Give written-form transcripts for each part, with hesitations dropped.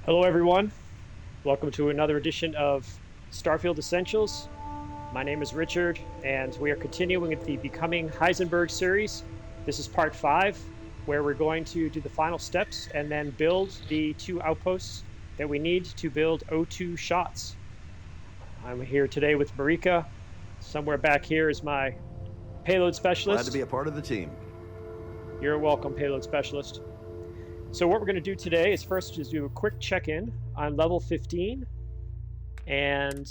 Hello everyone, welcome to another edition of Starfield Essentials. My name is Richard and we are continuing with the Becoming Heisenberg series. This is part 5, where we're going to do the final steps and then build the 2 outposts that we need to build O2 shots. I'm here today with Marika. Somewhere back here is my payload specialist. Glad to be a part of the team. You're welcome, payload specialist. So what we're going to do today is first just do a quick check-in on level 15, and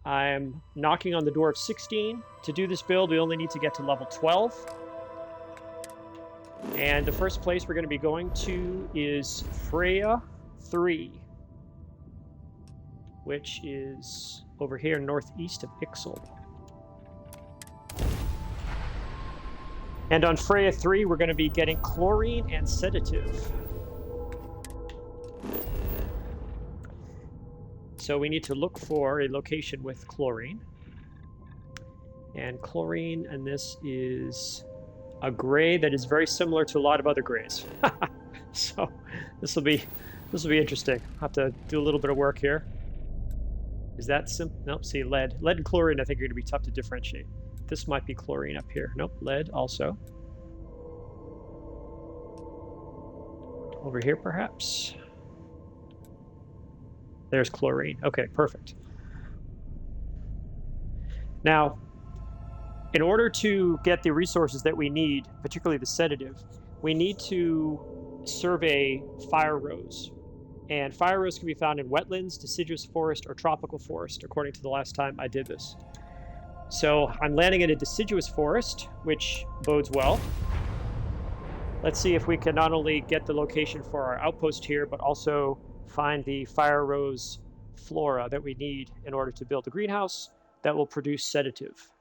I'm knocking on the door of 16. To do this build, we only need to get to level 12. And the first place we're going to be going to is Freya III, which is over here northeast of Ixel. And on Freya III, we're going to be getting Chlorine and Sedative. So we need to look for a location with chlorine. And chlorine, and this is a gray that is very similar to a lot of other grays. So this will be interesting. I'll have to do a little bit of work here. Is that simple? Nope, see, lead. Lead and chlorine, I think, are going to be tough to differentiate. This might be chlorine up here. Nope, lead also. Over here, perhaps. There's chlorine. Okay, perfect. Now, in order to get the resources that we need, particularly the sedative, we need to survey fire rows. And fire rows can be found in wetlands, deciduous forest, or tropical forest, according to the last time I did this. So I'm landing in a deciduous forest, which bodes well. Let's see if we can not only get the location for our outpost here, but also find the fire rose flora that we need in order to build a greenhouse that will produce sedative.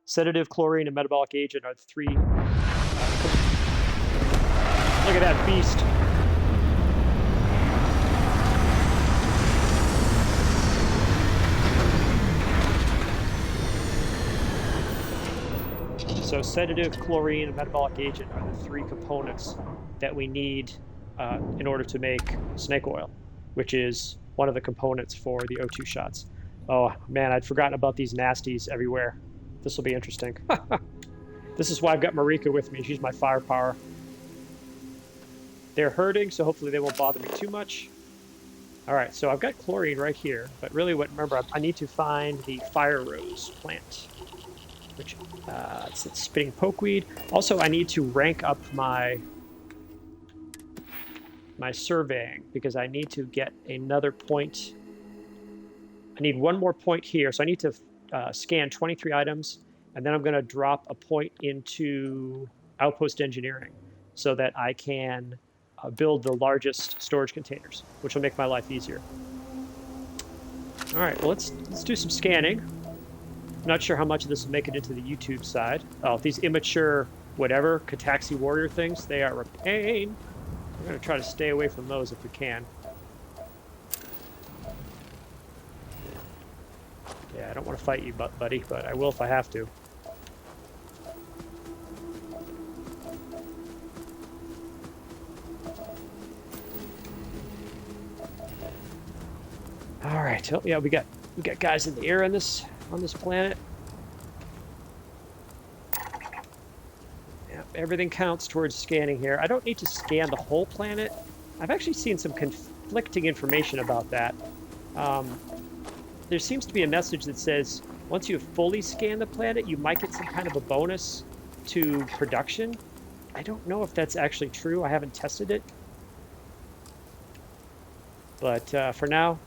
Sedative, chlorine, and metabolic agent are the 3. Look at that beast. So sedative, chlorine, and metabolic agent are the 3 components that we need in order to make snake oil, which is one of the components for the O2 shots. Oh man, I'd forgotten about these nasties everywhere. This will be interesting. This is why I've got Marika with me. She's my firepower. They're hurting, so hopefully they won't bother me too much. All right, so I've got chlorine right here, but really remember, I need to find the fire rose plant, which it's spitting pokeweed. Also, I need to rank up my surveying because I need to get another point. I need one more point here, so I need to scan 23 items, and then I'm going to drop a point into Outpost Engineering so that I can build the largest storage containers, which will make my life easier. All right, well, let's do some scanning. Not sure how much of this will make it into the YouTube side. Oh, these immature, whatever, Cataxi warrior things, they are a pain. We're going to try to stay away from those if we can. Yeah, I don't want to fight you, buddy, but I will if I have to. All right, oh, yeah, we got guys in the air on this planet. Yeah, everything counts towards scanning here. I don't need to scan the whole planet. I've actually seen some conflicting information about that. There seems to be a message that says once you have fully scanned the planet, you might get some kind of a bonus to production. I don't know if that's actually true. I haven't tested it. But for now,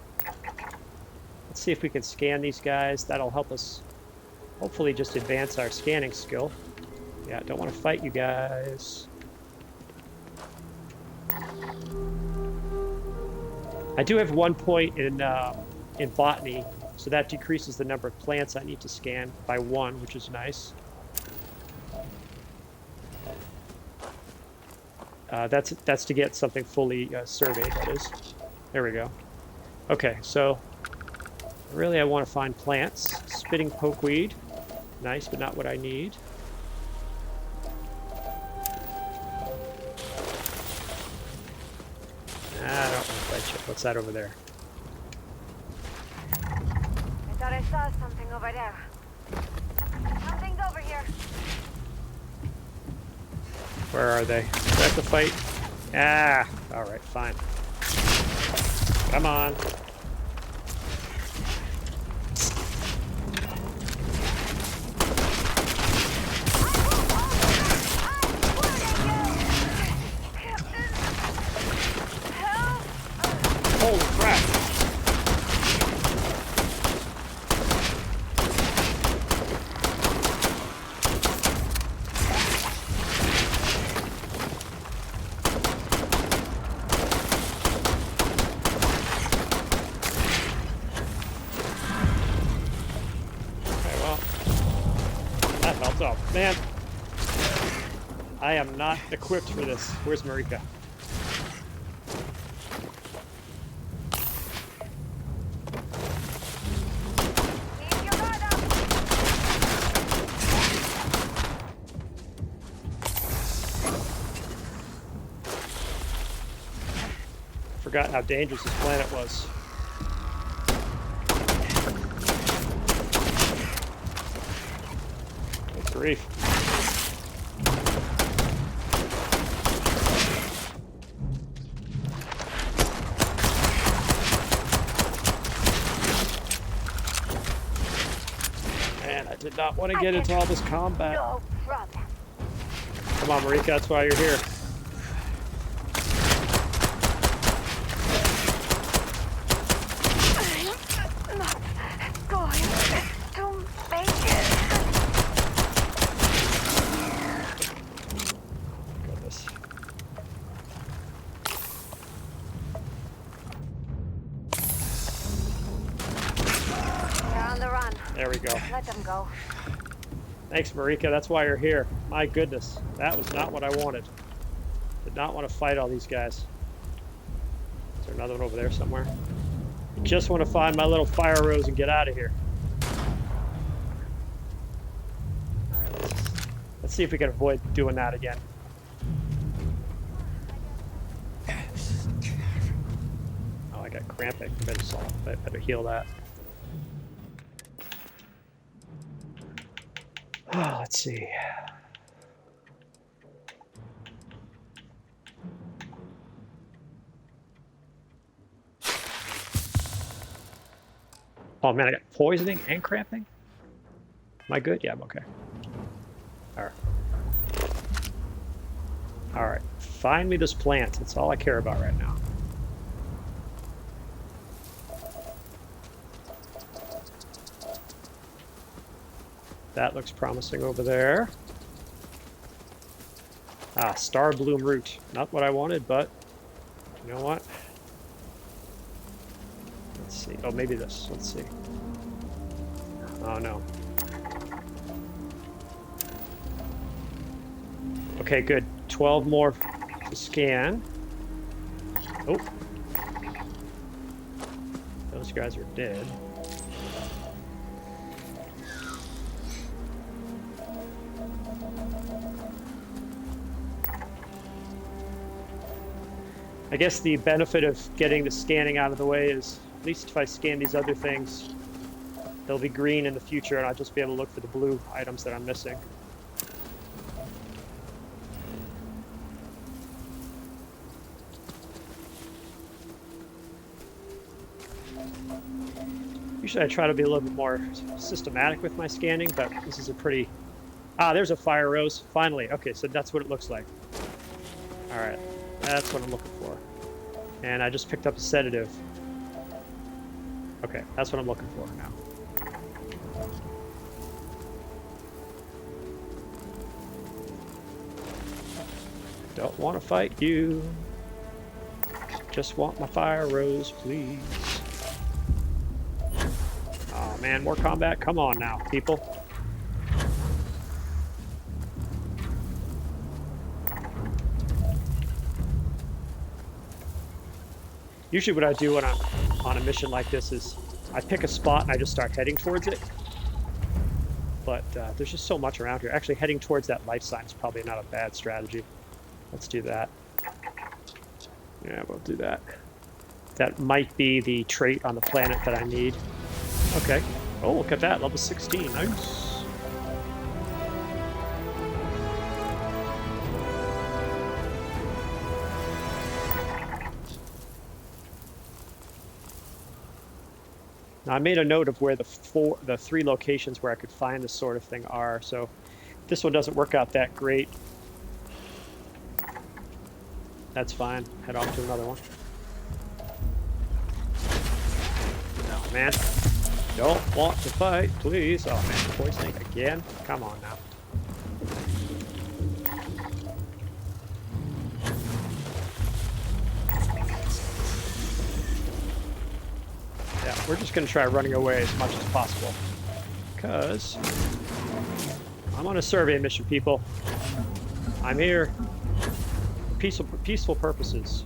let's see if we can scan these guys. That'll help us hopefully just advance our scanning skill. Yeah, don't want to fight you guys. I do have 1 point in botany, so that decreases the number of plants I need to scan by 1, which is nice. That's to get something fully surveyed, that is. There we go. Okay, so really I want to find plants. Spitting pokeweed. Nice, but not what I need. Shit, what's that over there? I thought I saw something over there. Something's over here. Where are they? Do I have to fight? Ah! Alright, fine. Come on. Holy crap! Oh, man. I am not equipped for this. Where's Marika? Keep your guard up. Forgot how dangerous this planet was. Grief. Man, I did not want to get into all this combat. No problem. Come on, Marika, that's why you're here. I'm not going to make it. There we go. Let them go. Thanks, Marika. That's why you're here. My goodness. That was not what I wanted. Did not want to fight all these guys. Is there another one over there somewhere? I just want to find my little fire rose and get out of here. Alright, let's see if we can avoid doing that again. Oh, I got cramping. I better heal that. Oh, let's see. Oh man, I got poisoning and cramping? Am I good? Yeah, I'm okay. Alright. Alright. Find me this plant. That's all I care about right now. That looks promising over there. Ah, star bloom root. Not what I wanted, but you know what? Let's see. Oh, maybe this. Let's see. Oh, no. Okay, good. 12 more to scan. Oh. Those guys are dead. I guess the benefit of getting the scanning out of the way is, at least if I scan these other things, they'll be green in the future and I'll just be able to look for the blue items that I'm missing. Usually I try to be a little bit more systematic with my scanning, but this is a pretty... Ah, there's a fire rose. Finally. Okay, so that's what it looks like. Alright. That's what I'm looking for. And I just picked up a sedative. Okay, that's what I'm looking for now. Don't want to fight you. Just want my fire rose, please. Oh man, more combat? Come on now, people. Usually what I do when I'm on a mission like this is I pick a spot and I just start heading towards it. But there's just so much around here. Actually, heading towards that life sign is probably not a bad strategy. Let's do that. Yeah, we'll do that. That might be the trait on the planet that I need. Okay. Oh, look at that. Level 16. Nice. Now, I made a note of where the 3 locations where I could find this sort of thing are. So if this one doesn't work out that great, that's fine. Head off to another one. No, man. Don't want to fight, please. Oh, man. Poisoning again? Come on now. Yeah, we're just going to try running away as much as possible. Because I'm on a survey mission, people. I'm here for peaceful purposes.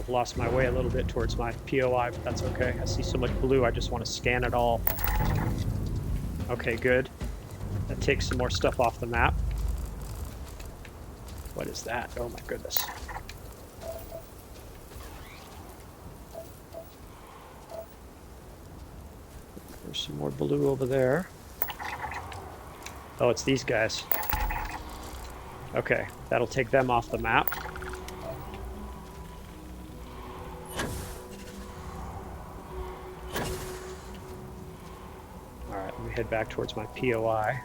Lost my way a little bit towards my POI, but that's okay. I see so much blue, I just want to scan it all. Okay, good. That takes some more stuff off the map. What is that? Oh my goodness. There's some more blue over there. Oh, it's these guys. Okay, that'll take them off the map. Head back towards my POI.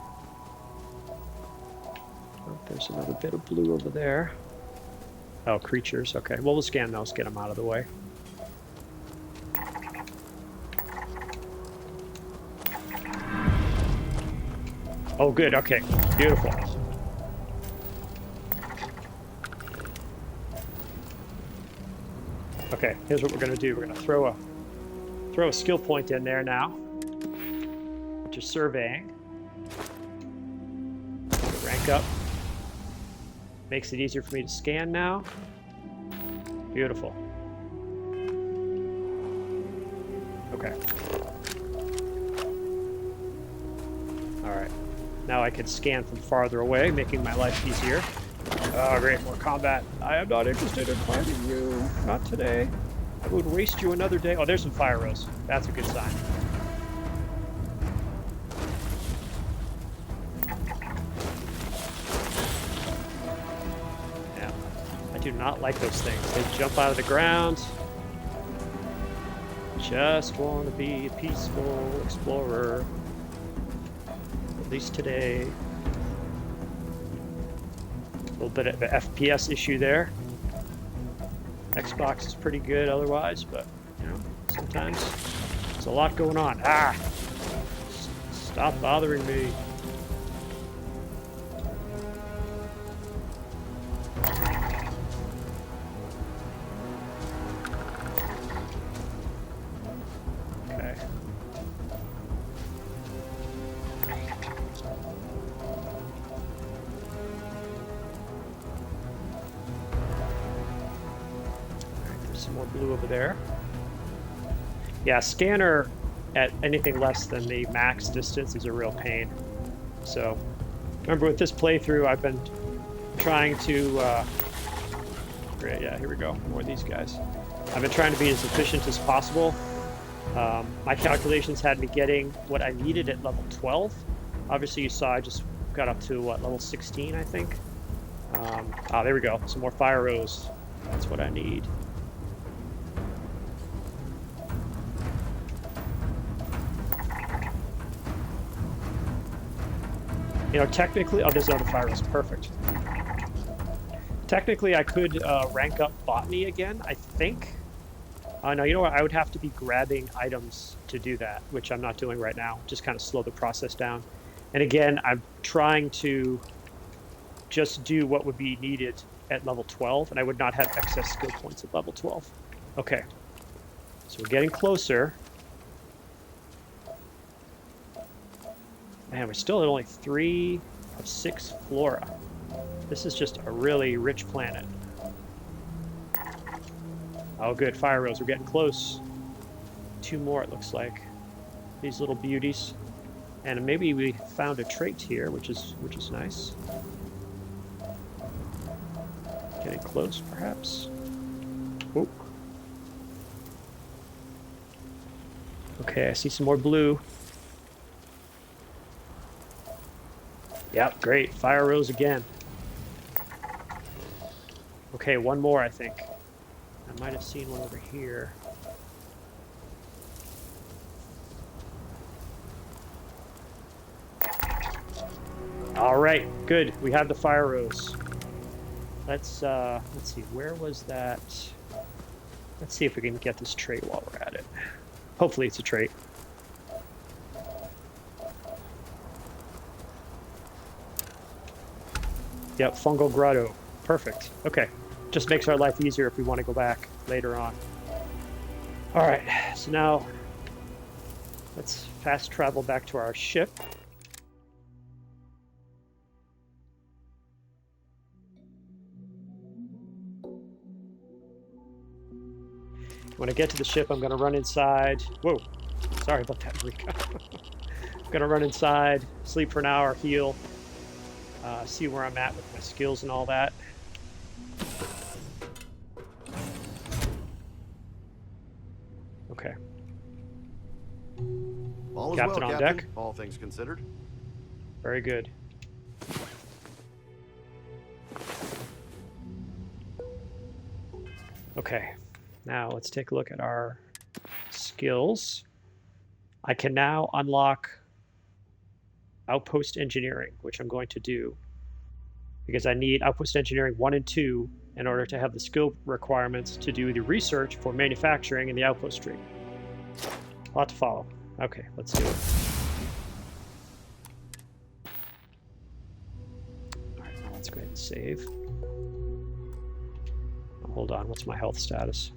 Oh, there's another bit of blue over there. Oh, creatures. Okay, well, we'll scan those, get them out of the way. Oh, good. Okay, beautiful. Okay, here's what we're going to do. We're going to throw a skill point in there now. Surveying. Rank up. Makes it easier for me to scan now. Beautiful. Okay. Alright. Now I can scan from farther away, making my life easier. Oh, great, more combat. I am not interested in fighting you. Not today. I would waste you another day. Oh, there's some fire rows. That's a good sign. Do not like those things. They jump out of the ground. Just want to be a peaceful explorer. At least today. A little bit of an FPS issue there. Xbox is pretty good otherwise, but you know, sometimes there's a lot going on. Ah! Stop bothering me. There. Yeah, scanner at anything less than the max distance is a real pain. So, remember with this playthrough, I've been trying to... great, yeah, here we go. More of these guys. I've been trying to be as efficient as possible. My calculations had me getting what I needed at level 12. Obviously, you saw I just got up to, what, level 16, I think? There we go. Some more fire rows. That's what I need. You know, technically, oh, there's another fire rows. Perfect. Technically, I could rank up botany again, I think. No, you know what? I would have to be grabbing items to do that, which I'm not doing right now. Just kind of slow the process down. And again, I'm trying to just do what would be needed at level 12, and I would not have excess skill points at level 12. Okay. So we're getting closer. Man, we're still at only 3 of 6 flora. This is just a really rich planet. Oh, good. Fire rose. We're getting close. 2 more, it looks like. These little beauties. And maybe we found a trait here, which is nice. Getting close, perhaps. Oh. Okay, I see some more blue. Yep, great. Fire rose again. Okay, 1 more, I think. I might have seen one over here. All right, good. We have the fire rose. Let's see. Where was that? Let's see if we can get this trait while we're at it. Hopefully, it's a trait. Yep, fungal grotto. Perfect. Okay. Just makes our life easier if we want to go back later on. All right. So now let's fast travel back to our ship. When I get to the ship, I'm going to run inside. Whoa. Sorry about that, Rika. I'm going to run inside, sleep for an hour, heal, see where I'm at with my skills and all that. Okay. All is Captain well, on Captain, deck. all things considered. Very good. Okay. Now let's take a look at our skills. I can now unlock Outpost Engineering, which I'm going to do because I need Outpost Engineering 1 and 2 in order to have the skill requirements to do the research for manufacturing in the Outpost tree. A lot to follow. Okay, let's do it. All right, now let's go ahead and save. Oh, hold on, what's my health status?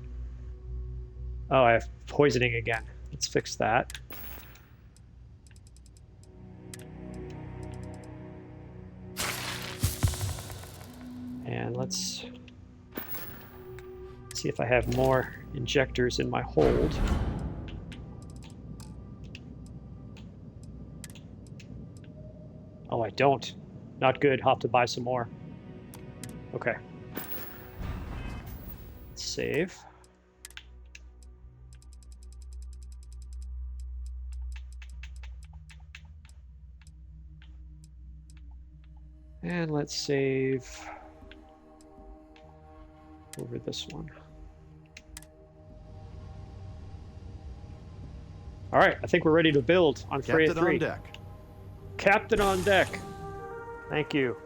Oh, I have poisoning again. Let's fix that. And let's see if I have more injectors in my hold. Oh, I don't. Not good. I'll have to buy some more. Okay. Let's save. And let's save over this one. All right, I think we're ready to build on Freya III. Captain on deck. Captain on deck. Thank you.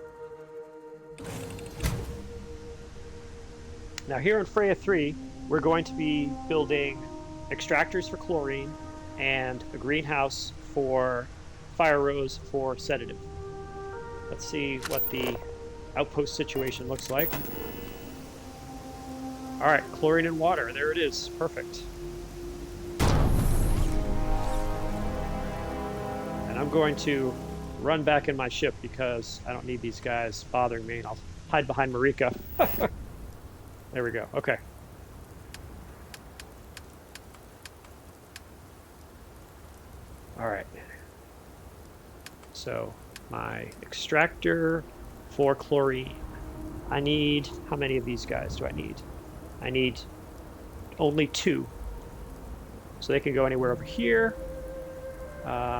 Now here on Freya III, we're going to be building extractors for chlorine and a greenhouse for fire rose for sedative. Let's see what the outpost situation looks like. All right, chlorine and water. There it is. Perfect. And I'm going to run back in my ship because I don't need these guys bothering me. And I'll hide behind Marika. There we go. Okay. All right. So my extractor for chlorine. I need, how many of these guys do I need? I need only 2. So they can go anywhere over here.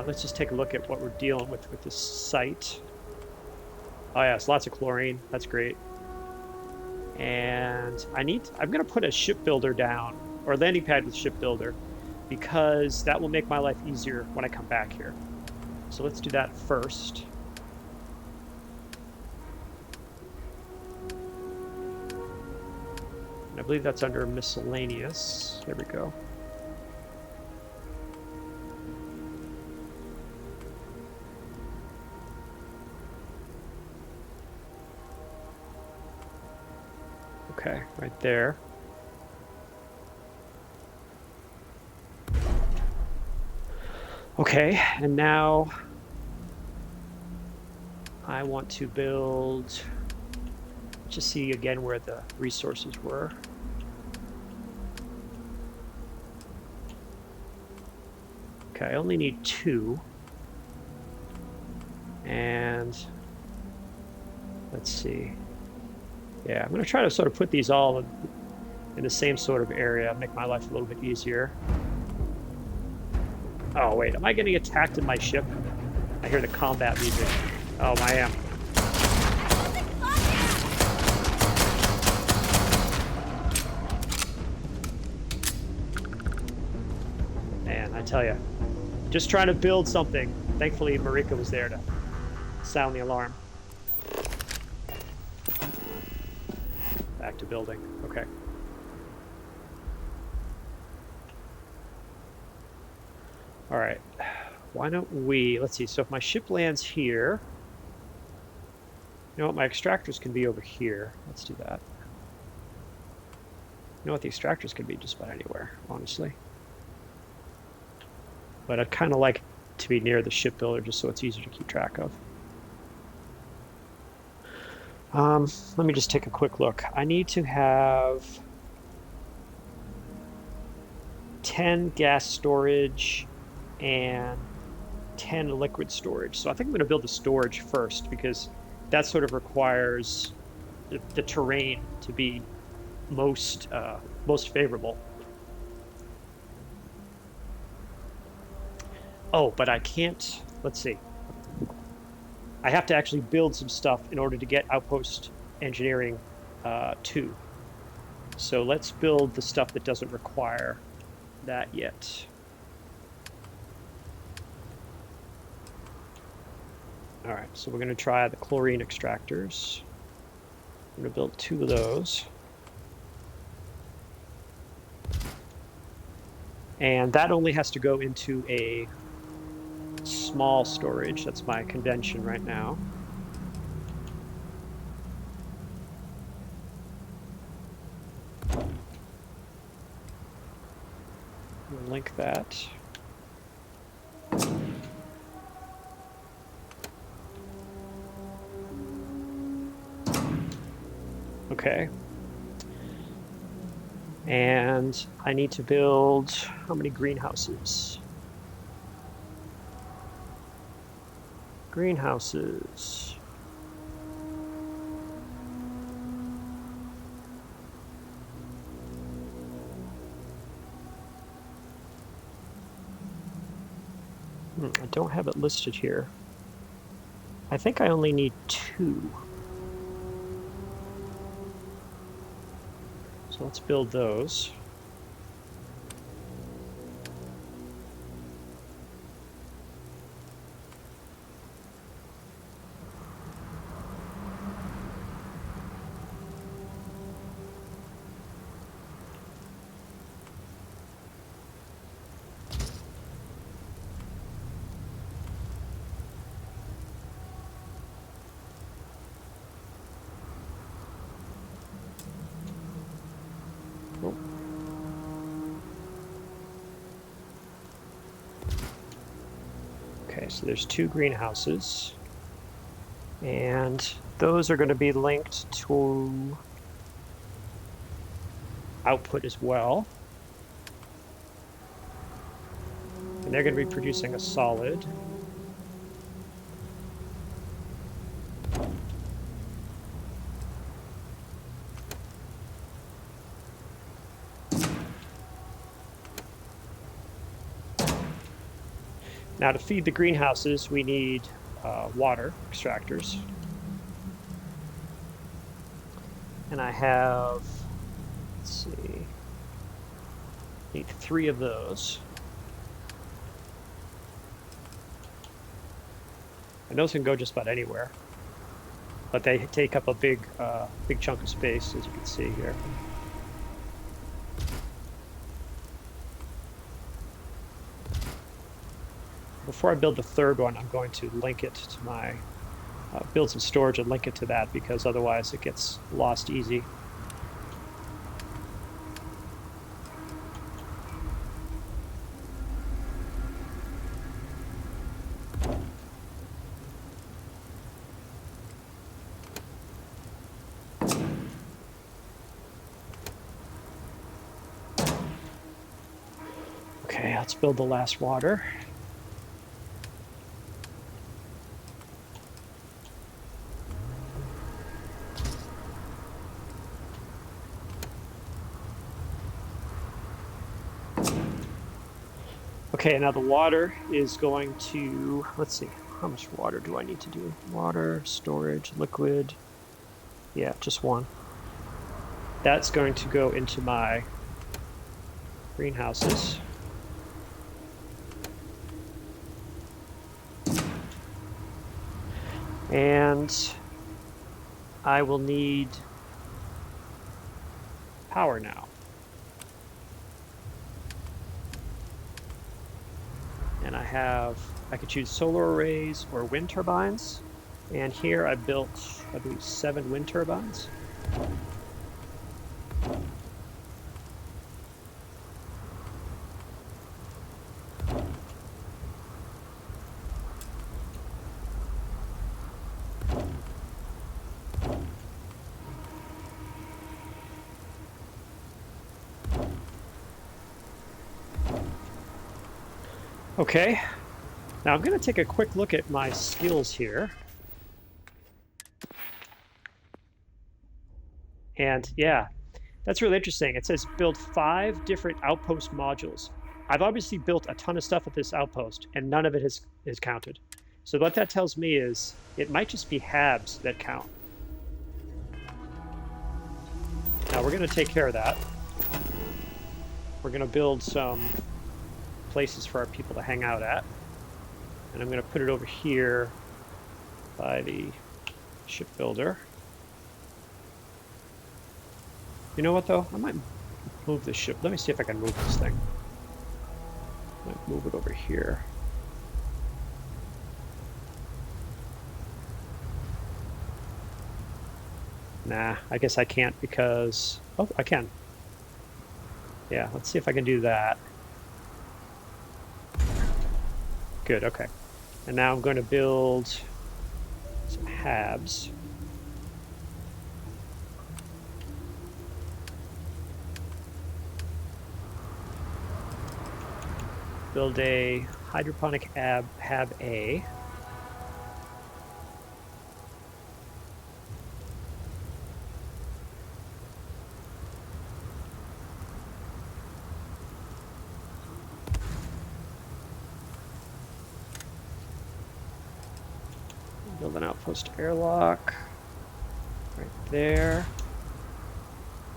Let's just take a look at what we're dealing with this site. Oh yes, lots of chlorine. That's great. And I'm going to put a shipbuilder down, or a landing pad with shipbuilder, because that will make my life easier when I come back here. So let's do that first. And I believe that's under miscellaneous. There we go. Okay, right there. Okay, and now I want to build, let's just see again where the resources were. Okay, I only need 2. And let's see. Yeah, I'm going to try to sort of put these all in the same sort of area, make my life a little bit easier. Oh, wait, am I getting attacked in my ship? I hear the combat music. Oh, I am. Man, I tell you, just trying to build something. Thankfully, Marika was there to sound the alarm. Back to building. Okay. All right. Why don't we, let's see. So if my ship lands here, you know what? My extractors can be over here. Let's do that. You know what? The extractors can be just about anywhere, honestly. But I'd kind of like to be near the shipbuilder just so it's easier to keep track of. Let me just take a quick look. I need to have 10 gas storage and 10 liquid storage. So I think I'm going to build the storage first because that sort of requires the terrain to be most favorable. Oh, but I can't, let's see. I have to actually build some stuff in order to get Outpost Engineering 2. So let's build the stuff that doesn't require that yet. All right, so we're going to try the chlorine extractors. I'm going to build 2 of those. And that only has to go into a small storage. That's my convention right now. We'll link that. Okay. And I need to build how many greenhouses? Greenhouses. I don't have it listed here. I think I only need 2. So let's build those. Okay, so there's 2 greenhouses, and those are going to be linked to output as well. And they're going to be producing a solid. Now to feed the greenhouses, we need water extractors. And I have, let's see, need 3 of those. And those can go just about anywhere. But they take up a big chunk of space, as you can see here. Before I build the 3rd one, I'm going to link it to my, build some storage and link it to that, because otherwise it gets lost easy. Okay, let's build the last water. Okay, now the water is going to, let's see, how much water do I need to do? Water, storage, liquid. Yeah, just one. That's going to go into my greenhouses. And I will need power now. And I could choose solar arrays or wind turbines. And here I built, I believe, 7 wind turbines. Okay, now I'm going to take a quick look at my skills here. And yeah, that's really interesting. It says build 5 different outpost modules. I've obviously built a ton of stuff at this outpost, and none of it is counted. So what that tells me is it might just be habs that count. Now we're going to take care of that. We're going to build some places for our people to hang out at. And I'm going to put it over here by the shipbuilder. You know what, though? I might move this ship. Let me see if I can move this thing. I might move it over here. Nah, I guess I can't because... Oh, I can. Yeah, let's see if I can do that. Good, okay. And now I'm going to build some habs. Build a hydroponic hab A. Build an outpost airlock right there.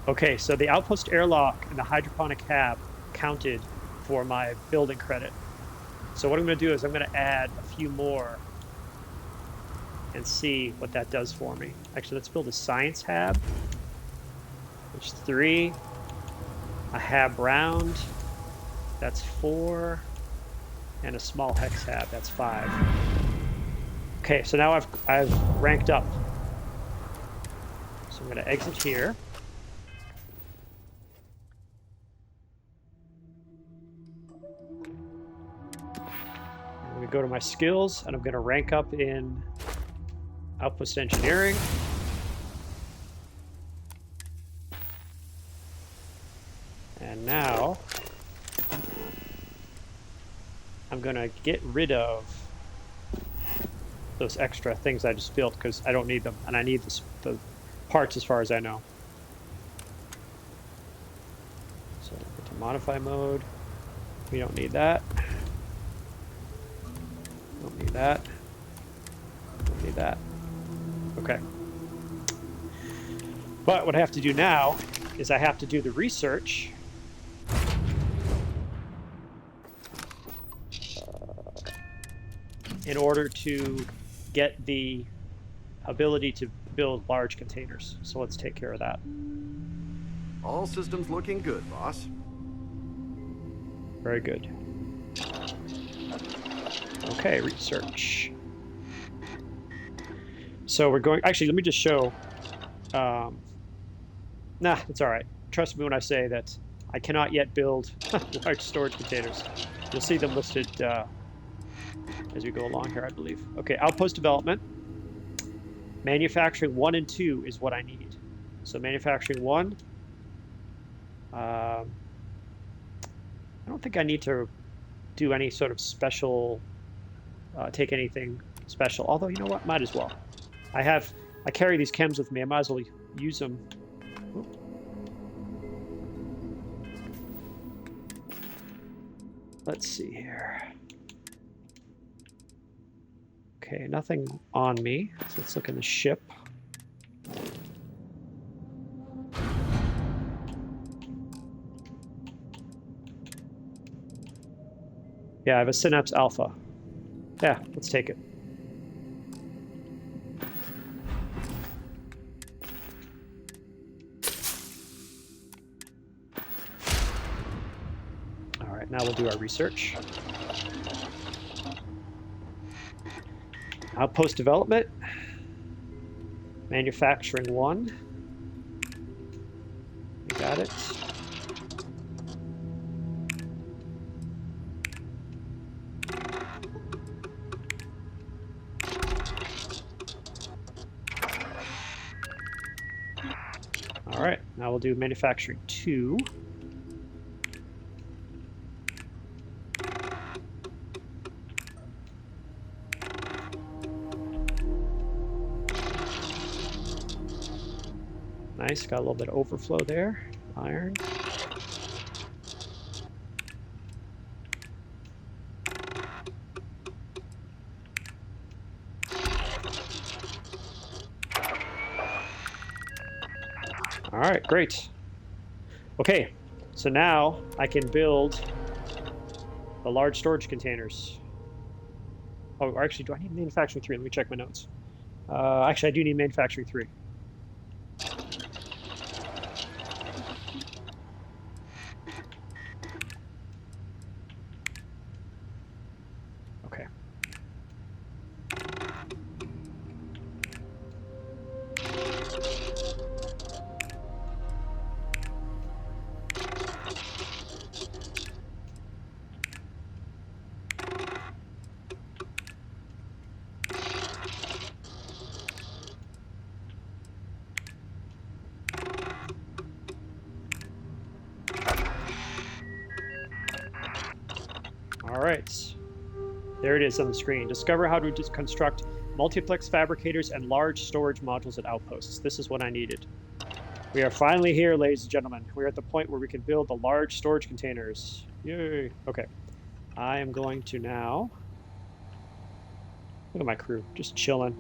Okay, so the outpost airlock and the hydroponic hab counted for my building credit. So what I'm going to do is I'm going to add a few more and see what that does for me. Actually, let's build a science hab, which is 3. A hab round, that's 4. And a small hex hab, that's 5. Okay, so now I've ranked up. So I'm going to exit here. I'm going to go to my skills, and I'm going to rank up in Outpost Engineering. And now I'm going to get rid of those extra things I just built because I don't need them, and I need the parts as far as I know. So go to modify mode. We don't need that. Don't need that. Don't need that. Okay. But what I have to do now is I have to do the research. In order to get the ability to build large containers. So let's take care of that. All systems looking good, boss. Very good. Okay, research. So we're going, actually, let me just show, nah, it's all right. Trust me when I say that I cannot yet build large storage containers. You'll see them listed as we go along here, I believe. Okay, Outpost Development. Manufacturing 1 and 2 is what I need. So manufacturing 1. I don't think I need to do any sort of special, take anything special. Although, you know what? Might as well. I carry these chems with me. I might as well use them. let's see here. Okay, nothing on me. So let's look in the ship. Yeah, I have a Synapse Alpha. Yeah, let's take it. All right, now we'll do our research. Outpost Development. Manufacturing 1. We got it. All right, now we'll do manufacturing 2. Nice, got a little bit of overflow there. Iron. All right, great. Okay, so now I can build the large storage containers. Oh, or actually, do I need manufacturing 3? Let me check my notes. Actually, I do need manufacturing 3. Okay. All right, there it is on the screen. Discover how to construct multiplex fabricators and large storage modules at outposts. This is what I needed. We are finally here, ladies and gentlemen. We're at the point where we can build the large storage containers. Yay. Okay, I am going to now... Look at my crew, just chilling.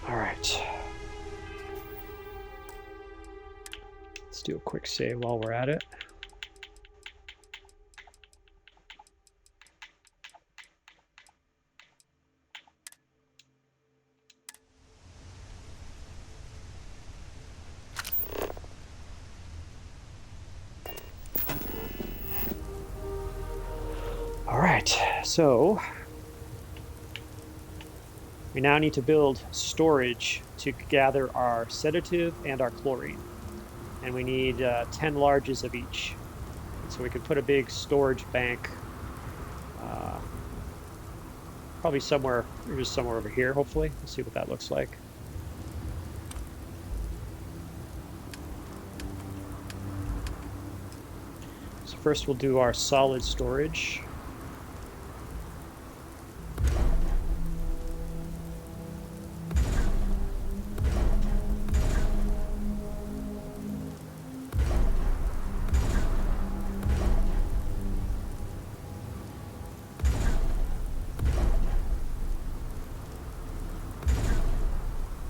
All right. Let's do a quick save while we're at it. All right, so we now need to build storage to gather our sedative and our chlorine. And we need 10 larges of each. So we could put a big storage bank probably somewhere, or just somewhere over here, hopefully. Let's see what that looks like. So first we'll do our solid storage.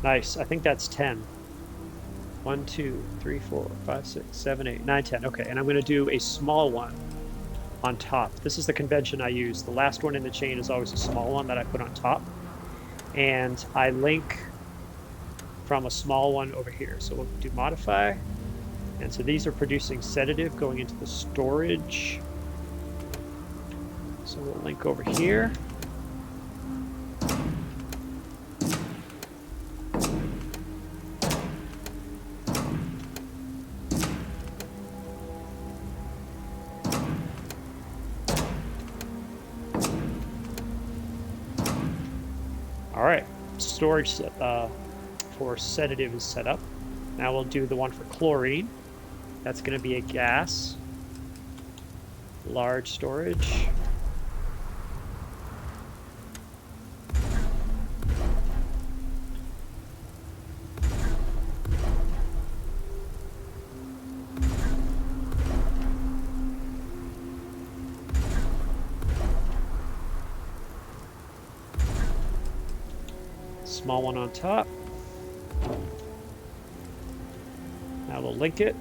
Nice. I think that's 10. 1, 2, 3, 4, 5, 6, 7, 8, 9, 10. Okay, and I'm going to do a small one on top. This is the convention I use. The last one in the chain is always a small one that I put on top. And I link from a small one over here. So we'll do modify. And so these are producing sedative going into the storage. So we'll link over here. All right, storage for sedative is set up. Now we'll do the one for chlorine. That's going to be a gas. Large storage. small one on top. Now we'll link it.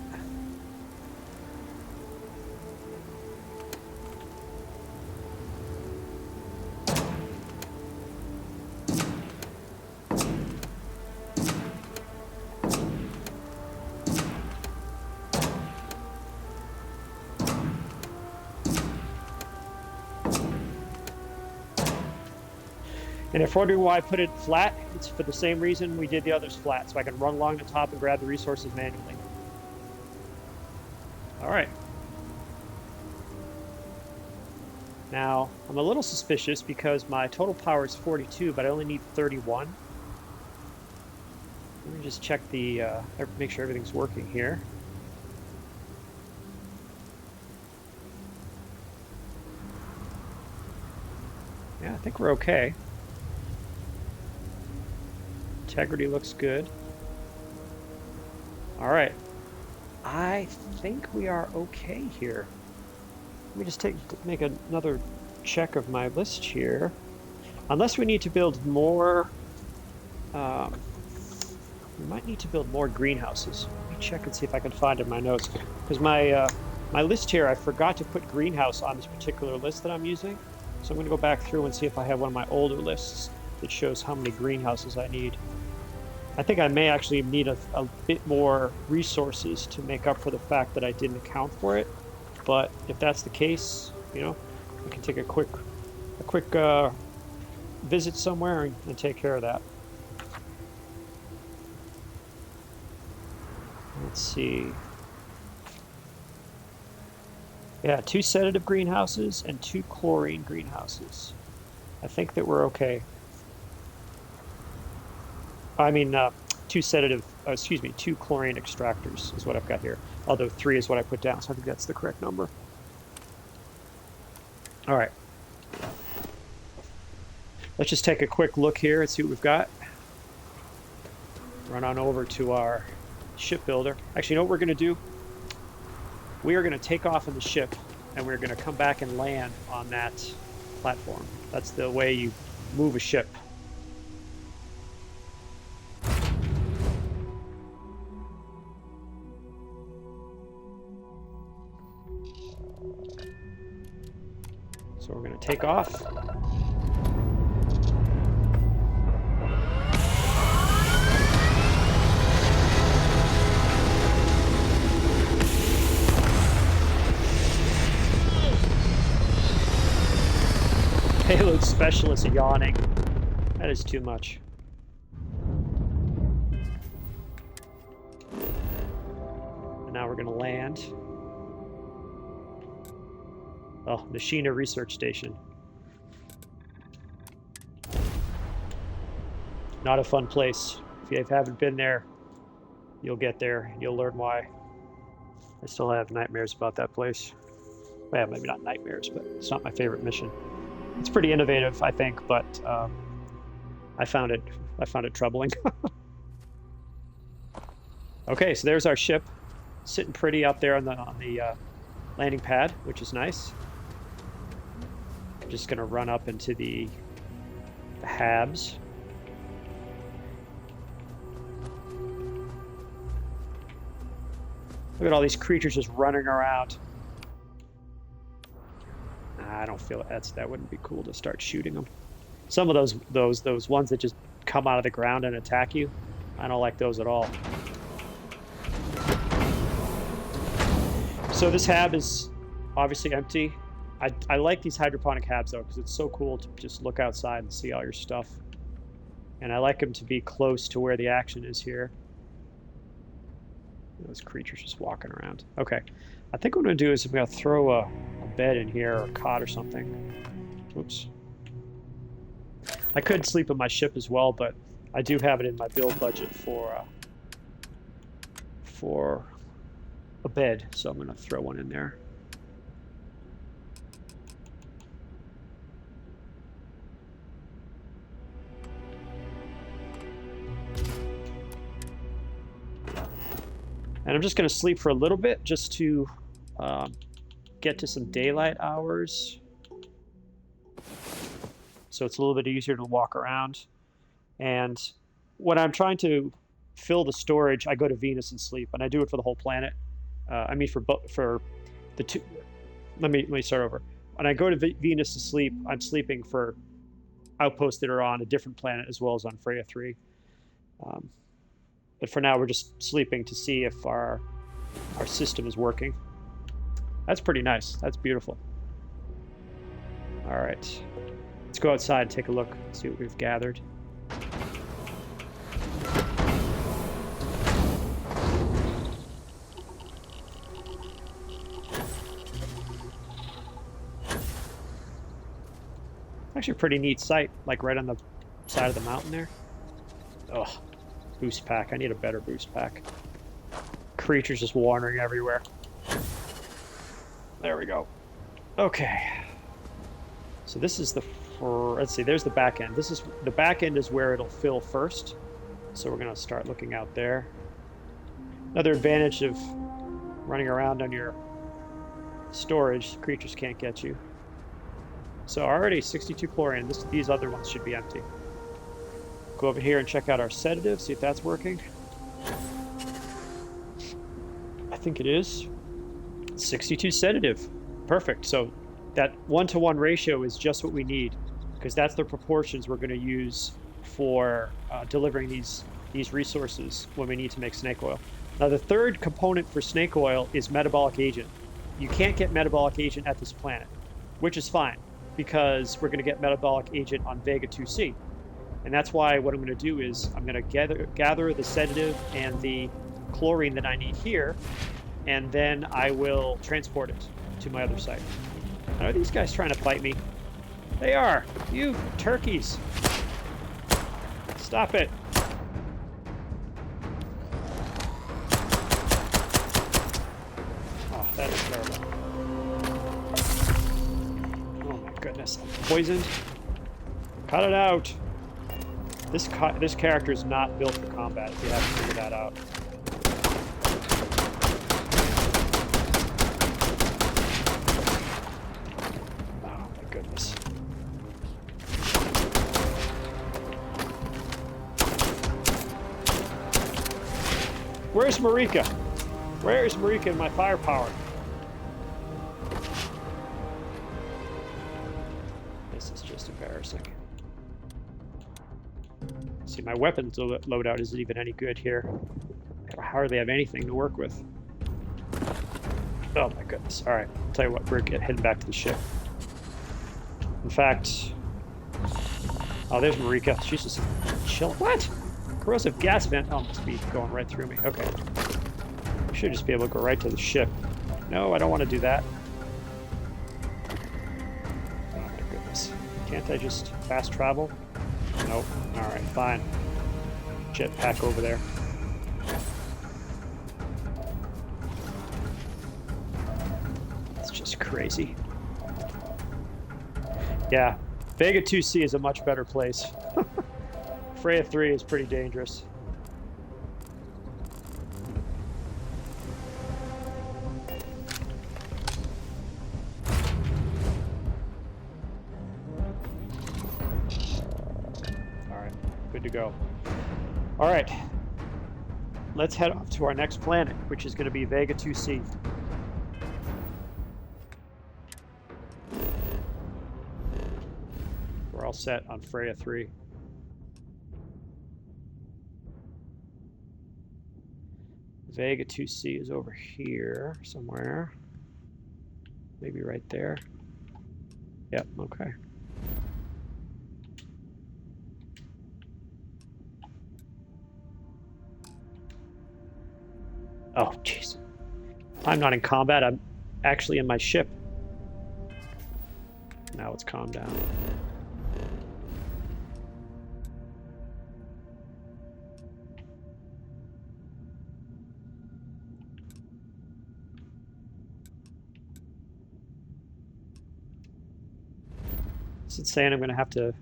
And if you're wondering why I put it flat, it's for the same reason we did the others flat, so I can run along the top and grab the resources manually. All right. Now, I'm a little suspicious because my total power is 42, but I only need 31. Let me just check the, make sure everything's working here. Yeah, I think we're okay. Integrity looks good. All right. I think we are okay here. Let me just make another check of my list here. Unless we need to build more, we might need to build more greenhouses. Let me check and see if I can find it in my notes. Because my list here, I forgot to put greenhouse on this particular list that I'm using. So I'm going to go back through and see if I have one of my older lists that shows how many greenhouses I need. I think I may actually need a bit more resources to make up for the fact that I didn't account for it. But if that's the case, you know, we can take a quick visit somewhere and take care of that. Let's see. Yeah, 2 sedative greenhouses and 2 chlorine greenhouses. I think that we're okay. I mean, 2 sedative, 2 chlorine extractors is what I've got here. Although 3 is what I put down, so I think that's the correct number. All right. Let's just take a quick look here and see what we've got. Run on over to our shipbuilder. Actually, you know what we're going to do? We are going to take off in the ship, and we're going to come back and land on that platform. That's the way you move a ship. So we're going to take off. Payload specialist yawning. That is too much. And now we're going to land. Oh, Nashina Research Station. Not a fun place. If you haven't been there, you'll get there and you'll learn why. I still have nightmares about that place. Well, maybe not nightmares, but it's not my favorite mission. It's pretty innovative, I think, but I found it troubling. Okay, so there's our ship, sitting pretty up there on the landing pad, which is nice. I'm just gonna run up into the habs. Look at all these creatures just running around. I don't feel that wouldn't be cool to start shooting them. Some of those ones that just come out of the ground and attack you, I don't like those at all. So this hab is obviously empty. I like these hydroponic habs though, because it's so cool to just look outside and see all your stuff. And I like them to be close to where the action is here. Those creatures just walking around. Okay, I think what I'm gonna do is I'm gonna throw a bed in here or a cot or something. Oops. I could sleep in my ship as well, but I do have it in my build budget for a bed, so I'm gonna throw one in there. And I'm just going to sleep for a little bit just to get to some daylight hours. So it's a little bit easier to walk around. And when I'm trying to fill the storage, I go to Venus and sleep, and I do it for the whole planet. I mean, for the two. Let me start over. When I go to Venus to sleep, I'm sleeping for outposts that are on a different planet as well as on Freya III. But for now, we're just sleeping to see if our system is working. That's pretty nice. That's beautiful. All right. Let's go outside and take a look, see what we've gathered. Actually a pretty neat sight, like right on the side of the mountain there. Oh, boost pack. I need a better boost pack. Creatures just wandering everywhere. There we go. Okay. So this is the, let's see, there's the back end. The back end is where it'll fill first. So we're going to start looking out there. Another advantage of running around on your storage, creatures can't get you. So already 62 chlorine. These other ones should be empty. Go over here and check out our sedative, see if that's working. I think it is. 62 sedative. Perfect. So that 1-to-1 ratio is just what we need, because that's the proportions we're going to use for delivering these resources when we need to make snake oil. Now the third component for snake oil is metabolic agent. You can't get metabolic agent at this planet, which is fine, because we're going to get metabolic agent on Vega II-c. And that's why what I'm going to do is I'm going to gather the sedative and the chlorine that I need here, and then I will transport it to my other site. Now, are these guys trying to fight me? They are. You turkeys. Stop it. Oh, that is terrible. Oh my goodness. I'm poisoned. Cut it out. This character is not built for combat, if you haven't figured that out. Oh my goodness. Where's Marika? Where is Marika in my firepower? This is just embarrassing. See, my weapons loadout isn't even any good here. I hardly have anything to work with. Oh my goodness. All right, I'll tell you what, we're heading back to the ship. In fact, oh, there's Marika. She's just chilling. What? Corrosive gas vent. Oh, must be going right through me. Okay. I should just be able to go right to the ship. No, I don't want to do that. Oh my goodness. Can't I just fast travel? Nope. Alright, fine. Jetpack over there. It's just crazy. Yeah, Vega II-c is a much better place. Freya III is pretty dangerous. Good to go. All right, let's head off to our next planet, which is going to be Vega II-c. We're all set on Freya III. Vega II-c is over here somewhere. Maybe right there. Yep, okay. Oh, jeez. I'm not in combat. I'm actually in my ship. Now it's calmed down. Is it saying I'm going to have to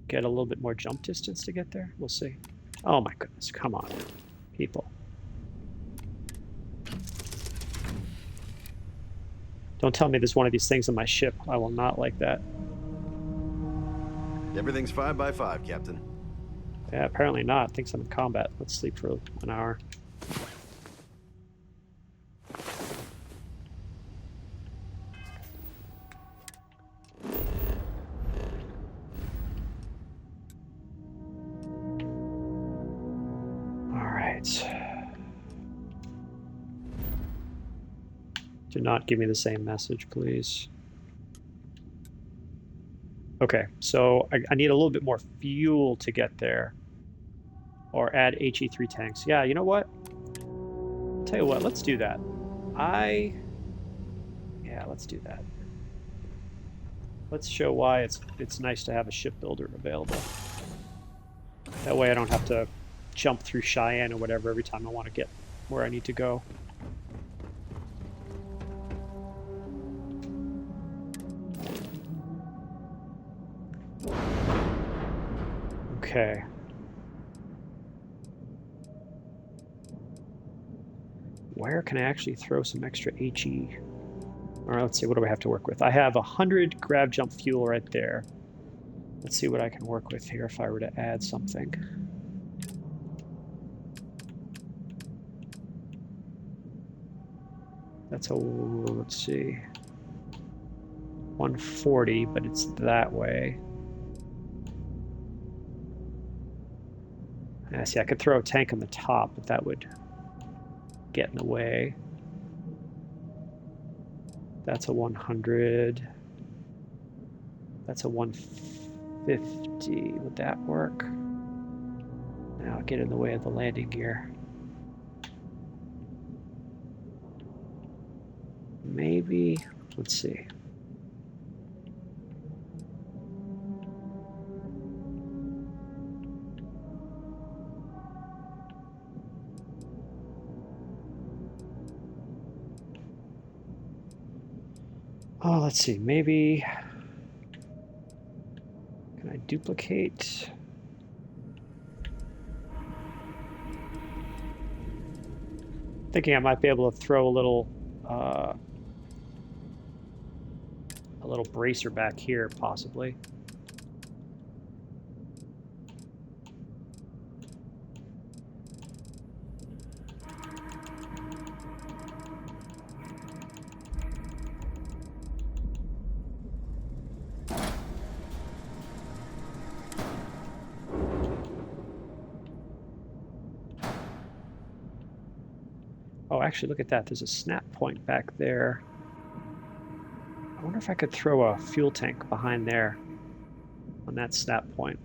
get a little bit more jump distance to get there? We'll see. Oh my goodness, come on, people. Don't tell me there's one of these things on my ship. I will not like that. Everything's 5 by 5, Captain. Yeah, apparently not. Thinks I'm in combat. Let's sleep for an hour. Do not give me the same message, please. Okay, so I need a little bit more fuel to get there. Or add HE3 tanks. Yeah, you know what? I'll tell you what, let's do that. Yeah, let's do that. Let's show why it's nice to have a shipbuilder available. That way I don't have to jump through Cheyenne or whatever every time I want to get where I need to go. Okay. Where can I actually throw some extra HE? All right, let's see, what do I have to work with? I have 100 grav jump fuel right there. Let's see what I can work with here if I were to add something. That's a, let's see, 140, but it's that way. I see, I could throw a tank on the top, but that would get in the way. That's a 100. That's a 150. Would that work? Now get in the way of the landing gear. Maybe, let's see. Oh, let's see, maybe, can I duplicate? Thinking I might be able to throw a little bracer back here, possibly. Oh, actually, look at that. There's a snap point back there. I wonder if I could throw a fuel tank behind there on that snap point.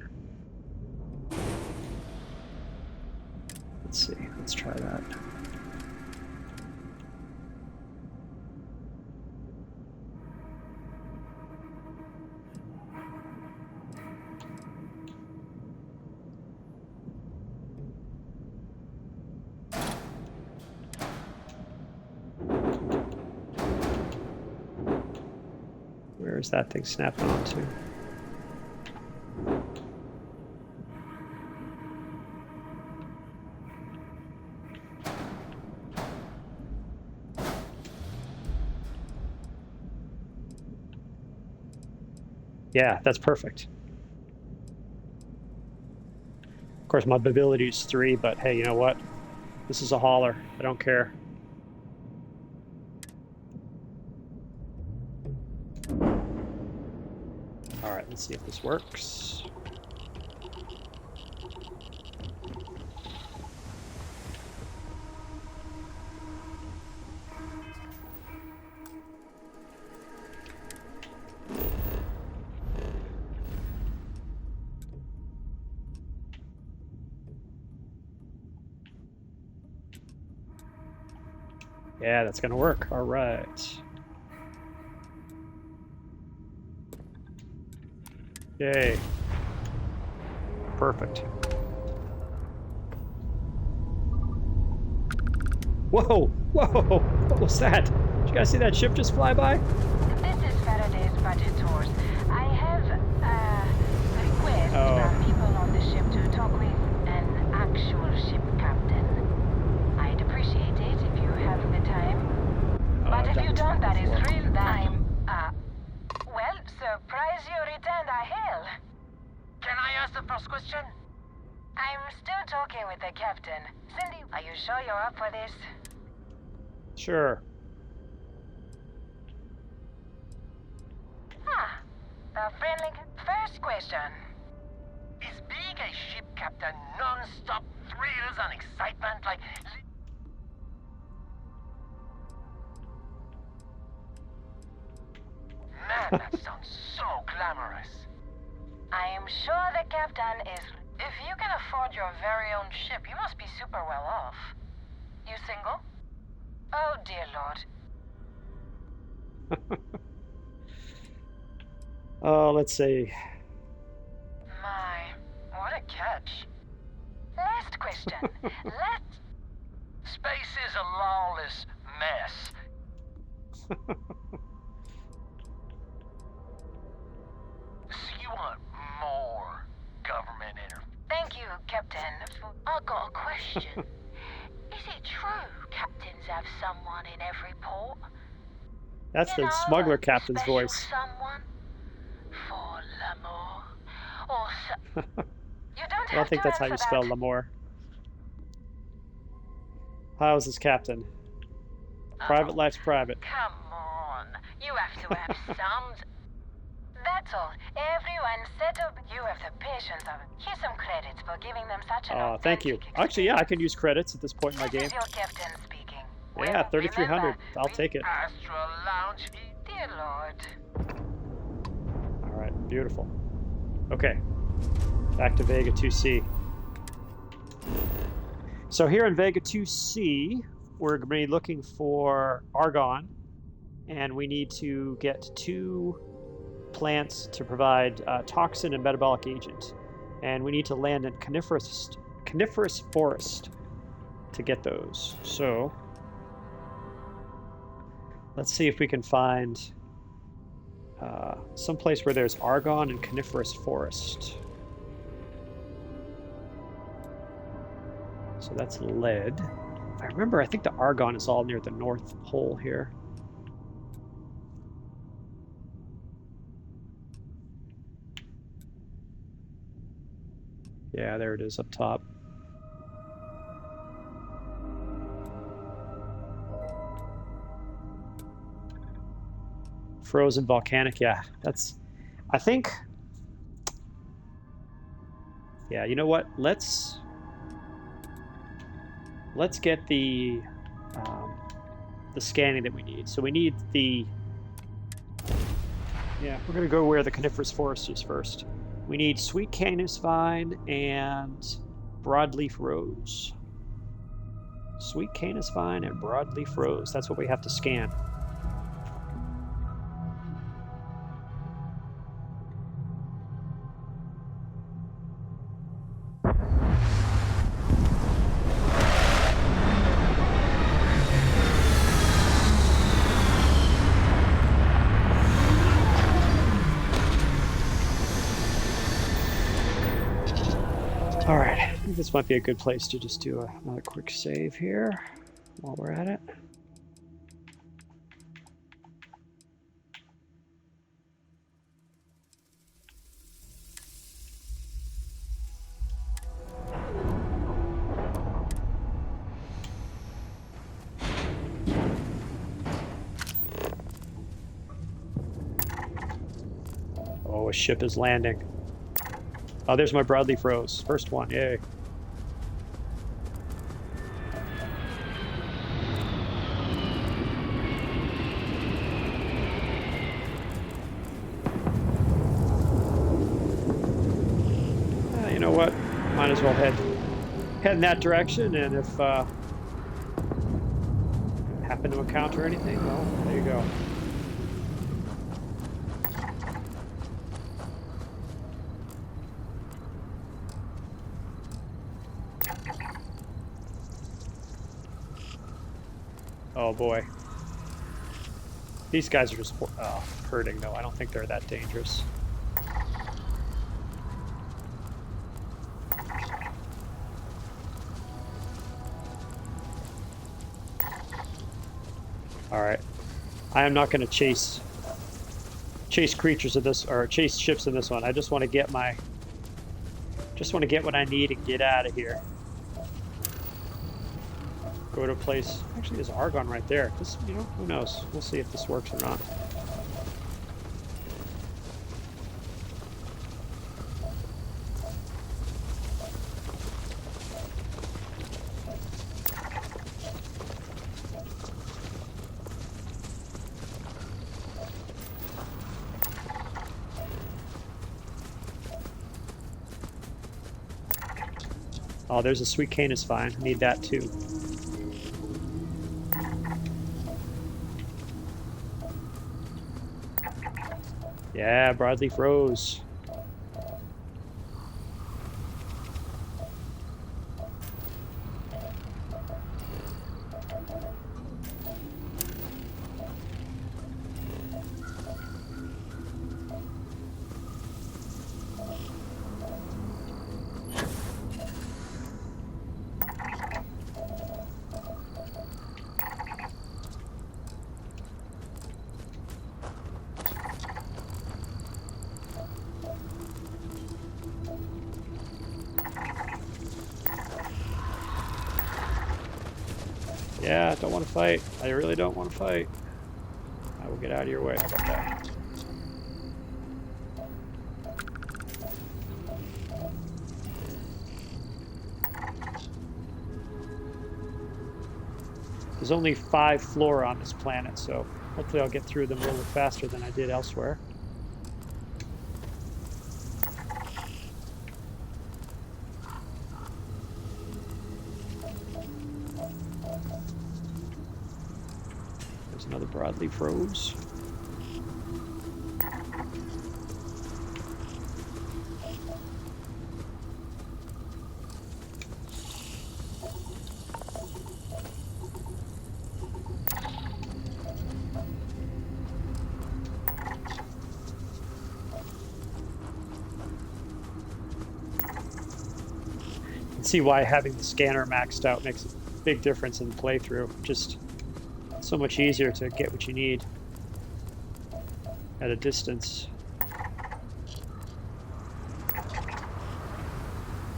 Let's see. Let's try that. Where's that thing snapping onto? Yeah, that's perfect. Of course, my mobility is 3, but hey, you know what? This is a hauler. I don't care. All right, let's see if this works. Yeah, that's gonna work. All right. Yay. Perfect. Whoa! Whoa! What was that? Did you guys see that ship just fly by? This is Faraday's budget tours. I have a request from people on the ship to talk with an actual ship captain. I'd appreciate it if you have the time. But if you don't, that is real time. Well, surprise you returned a hail. Can I ask the first question? I'm still talking with the captain. Cindy, are you sure you're up for this? Sure. Ah, a friendly... First question. Is being a ship captain non-stop thrills and excitement like... Man, that sounds so glamorous. I am sure the captain is... If you can afford your very own ship, you must be super well off. You single? Oh, dear Lord. Oh, let's see. My, what a catch. Last question. Space is a lawless mess. So you want more government interference? Thank you, Captain. I got a question. Is it true captains have someone in every port? That's the smuggler captain's voice. Someone for l'amour, or you don't I don't think that's how you spell l'amour. How is this captain? Private life's private. Come on, you have to have some. That's all. Everyone settled. You have the patience of it. Here's some credits for giving them such an authentic thank you. Actually, yeah, I can use credits at this point in my game. This is your captain speaking. Yeah, 3,300. I'll take it. Astral Lounge. Dear Lord. All right, beautiful. Okay, back to Vega II-c. So here in Vega II-c, we're going to be looking for Argon, and we need to get 2 plants to provide Toxin and Metabolic Agent, and we need to land in coniferous forest to get those. So let's see if we can find some place where there's Argon and coniferous forest. So that's lead. If I remember, I think the Argon is all near the North Pole here. Yeah, there it is up top. Frozen volcanic, yeah, that's, I think, yeah, you know what, let's get the scanning that we need. So we need the, yeah, we're gonna go where the coniferous forest is first. We need sweet Canis vine and broadleaf rose. Sweet Canis vine and broadleaf rose, that's what we have to scan. Alright, I think this might be a good place to just do another quick save here while we're at it. Oh, a ship is landing. Oh, there's my broadleaf rose. First one, yay. You know what? Might as well head in that direction, and if happen to encounter anything, well, there you go. Oh boy. These guys are just hurting though. I don't think they're that dangerous. Alright. I am not going to chase creatures of this, or chase ships in this one. I just want to get my Just want to get what I need and get out of here. Go to a place. Actually, there's Argon right there. This, you know, who knows? We'll see if this works or not. Oh, there's a sweet Canis vine. I need that too. Yeah, broadleaf rose. Yeah, don't want to fight. I really don't want to fight. I will get out of your way. How about that? There's only 5 flora on this planet, so hopefully I'll get through them a little faster than I did elsewhere. Another broadleaf rose. You can see why having the scanner maxed out makes a big difference in the playthrough. Just so much easier to get what you need at a distance.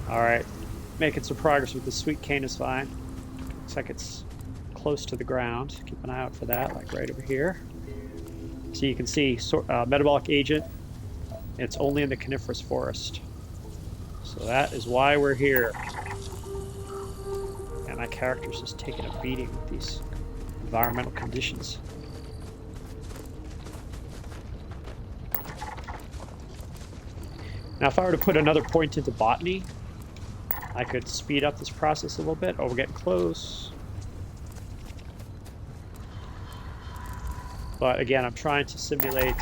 Alright, making some progress with the sweet Canis vine. Looks like it's close to the ground. Keep an eye out for that, like right over here. So you can see metabolic agent. It's only in the coniferous forest. So that is why we're here. And my character's just taking a beating with these environmental conditions. Now if I were to put another point into botany, I could speed up this process a little bit. Oh, we're getting close. But again, I'm trying to simulate,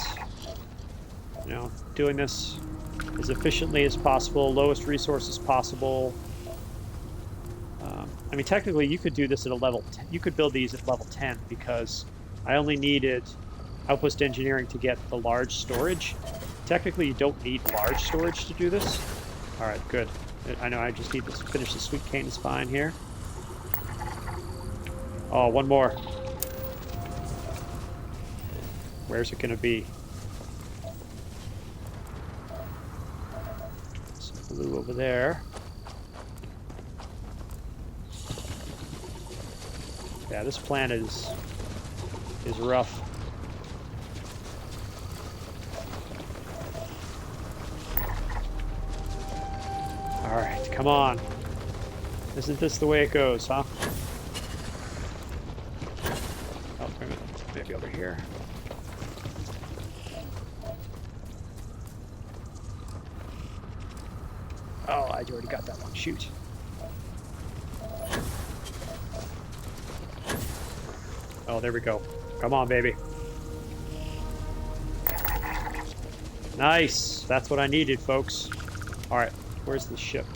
you know, doing this as efficiently as possible, lowest resources possible. I mean, technically, you could do this at a level 10. You could build these at level 10 because I only needed Outpost Engineering to get the large storage. Technically, you don't need large storage to do this. All right, good. I know I just need to finish the sweet Canis vine here. Oh, one more. Where's it going to be? Some blue over there. Yeah, this planet is rough. All right, come on. Isn't this the way it goes, huh? Oh, wait a minute. Maybe over here. Oh, I already got that one. Shoot. Oh, there we go. Come on, baby. Nice. That's what I needed, folks. All right, where's the ship?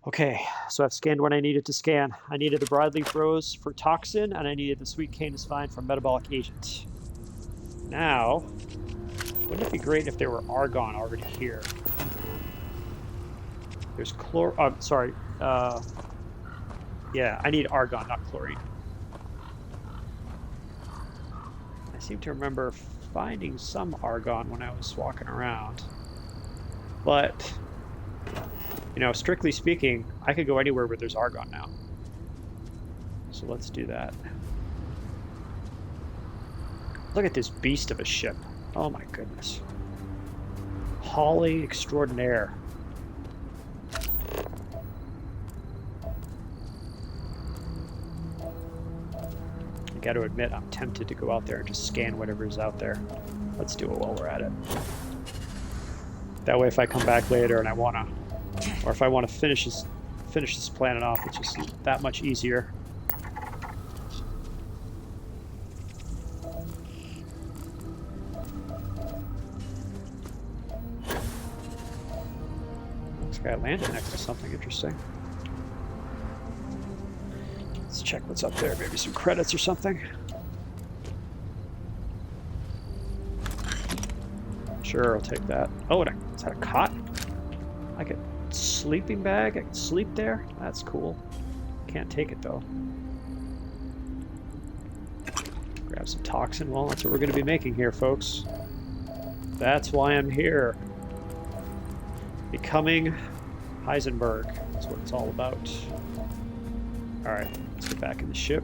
Okay, so I've scanned what I needed to scan. I needed the broadleaf rose for Toxin, and I needed the sweet Canis vine for Metabolic Agent. Now, wouldn't it be great if there were Argon already here? There's yeah, I need Argon, not chlorine. I seem to remember finding some argon when I was walking around. But, you know, strictly speaking, I could go anywhere where there's argon now. So let's do that. Look at this beast of a ship. Oh my goodness. Holly extraordinaire. I got to admit, I'm tempted to go out there and just scan whatever is out there. Let's do it while we're at it. That way, if I come back later and I wanna, or if I want to finish this planet off, it's just that much easier. This guy landed next to something interesting. Let's check what's up there. Maybe some credits or something. Sure, I'll take that. Oh, is that a cot? Like a sleeping bag? I can sleep there? That's cool. Can't take it though. Grab some toxin. Well, that's what we're going to be making here, folks. That's why I'm here. Becoming Heisenberg. That's what it's all about. Alright, let's get back in the ship.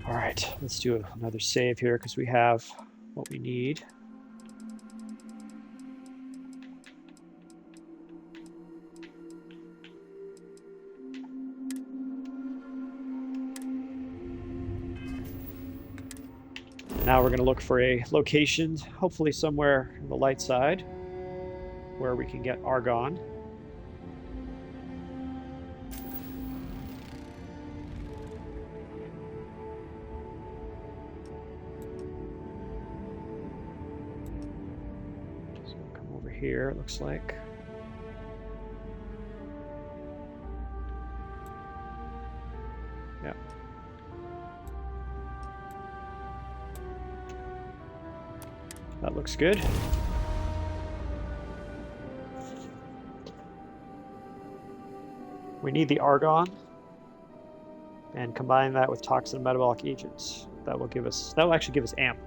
Alright, let's do another save here because we have what we need. Now we're going to look for a location, hopefully somewhere on the light side, where we can get Argon. So we'll come over here, it looks like. Yeah. That looks good. We need the Argon and combine that with Toxin and Metabolic Agents. That will actually give us amp.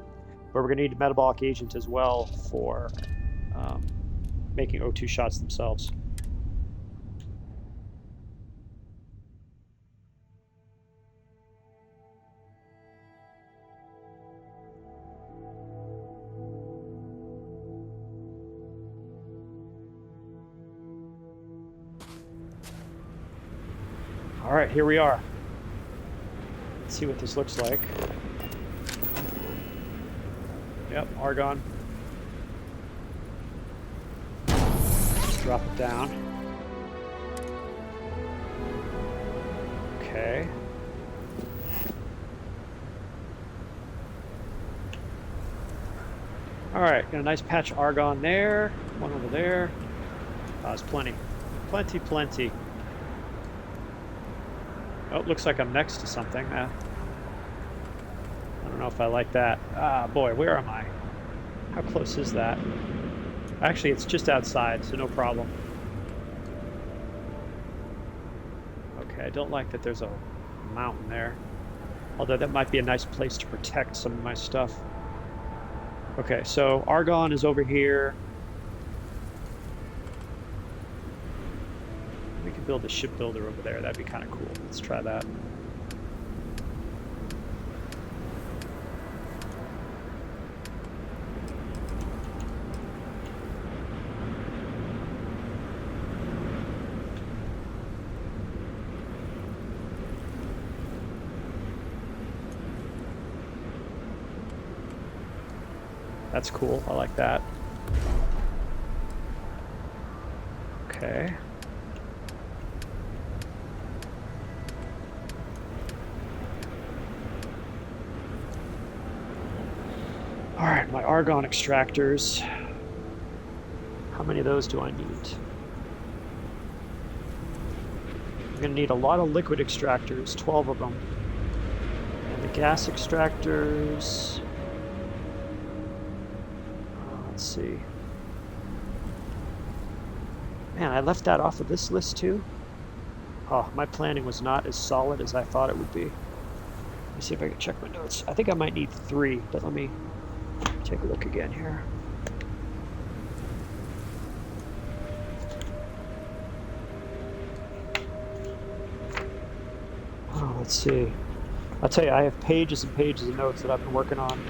But we're going to need Metabolic Agent as well for making O2 shots themselves. All right, here we are. Let's see what this looks like. Yep, Argon. Just drop it down. Okay. All right, got a nice patch of Argon there. One over there. There's plenty. Plenty. Oh, looks like I'm next to something. I don't know if I like that. Ah, boy, where am I? How close is that? Actually, it's just outside, so no problem. Okay, I don't like that there's a mountain there. Although that might be a nice place to protect some of my stuff. Okay, so Argon is over here. We could build a shipbuilder over there. That'd be kind of cool. Let's try that. That's cool. I like that. Okay. All right, my Argon extractors. How many of those do I need? I'm going to need a lot of liquid extractors, 12 of them. And the gas extractors... let's see. Man, I left that off of this list too. Oh, my planning was not as solid as I thought it would be. Let me see if I can check my notes. I think I might need 3, but let me take a look again here. Oh, let's see. I'll tell you, I have pages and pages of notes that I've been working on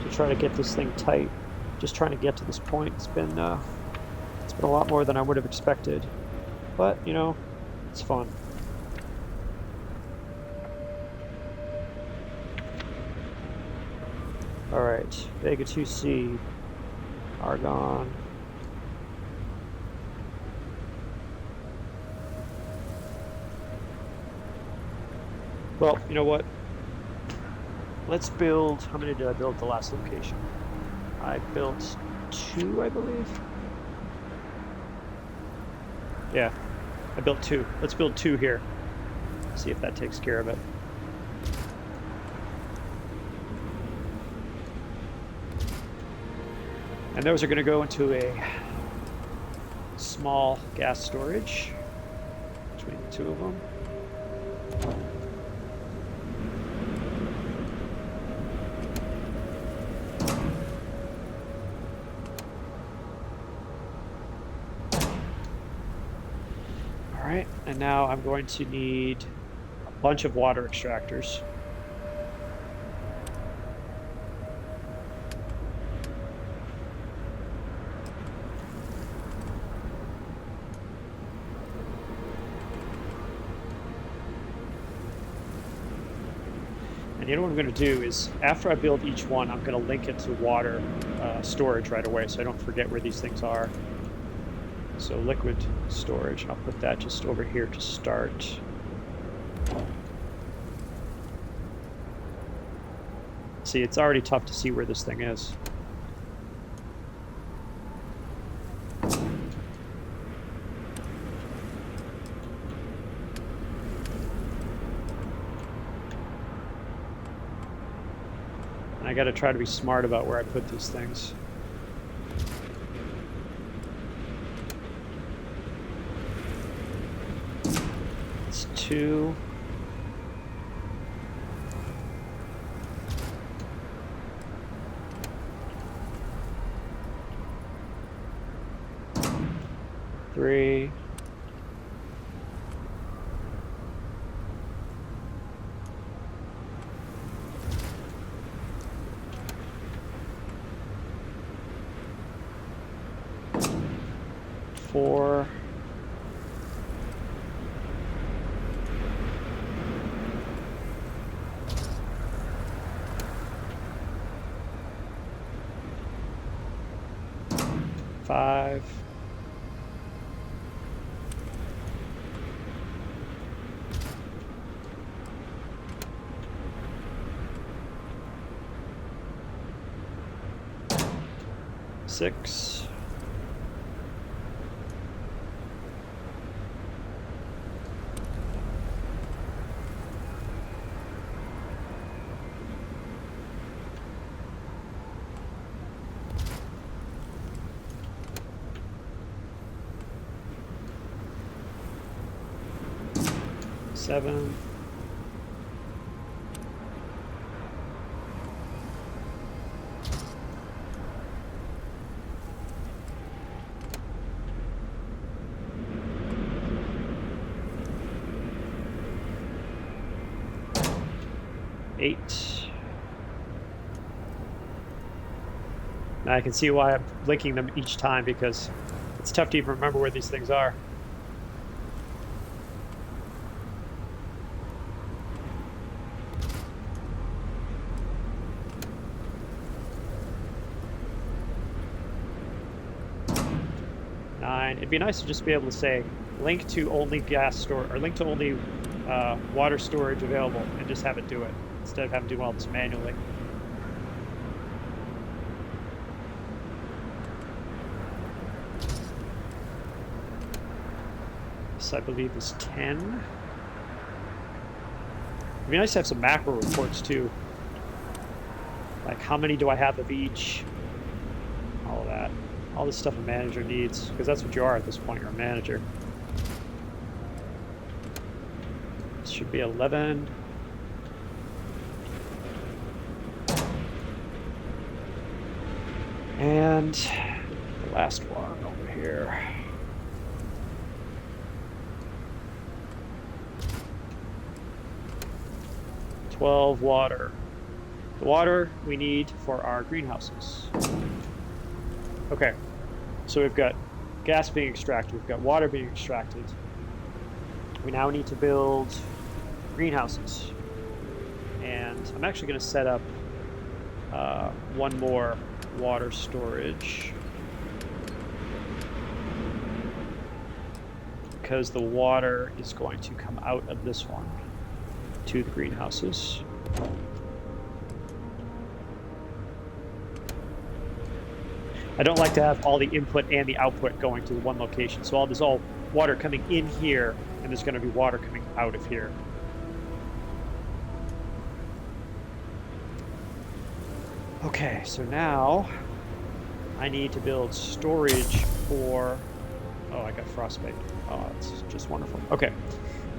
to try to get this thing tight. Just trying to get to this point. It's been a lot more than I would have expected, but you know, it's fun. All right, Vega II-c, Argon. Well, you know what? Let's build, how many did I build at the last location? I built 2, I believe. Yeah, I built 2. Let's build 2 here. See if that takes care of it. And those are going to go into a small gas storage between the 2 of them. All right, and now I'm going to need a bunch of water extractors. And you know what I'm going to do is, after I build each one, I'm going to link it to water storage right away so I don't forget where these things are. So liquid storage, I'll put that just over here to start. See, it's already tough to see where this thing is. And I got to try to be smart about where I put these things. It's 2. Three. 4. 5. 6. 7. 8. Now I can see why I'm linking them each time, because it's tough to even remember where these things are. It'd be nice to just be able to say link to only gas store, or link to only water storage available, and just have it do it instead of having to do all this manually. This, I believe, is 10. It'd be nice to have some macro reports too, like how many do I have of each, all of that. All this stuff a manager needs, because that's what you are at this point. You're a manager. This should be 11. And the last one over here. $12 water. The water we need for our greenhouses. Okay, so we've got gas being extracted, we've got water being extracted. We now need to build greenhouses. And I'm actually going to set up one more water storage, because the water is going to come out of this one to the greenhouses. I don't like to have all the input and the output going to one location. So there's all water coming in here, and there's going to be water coming out of here. Okay, so now I need to build storage for... Oh, I got frostbite. Oh, it's just wonderful. Okay,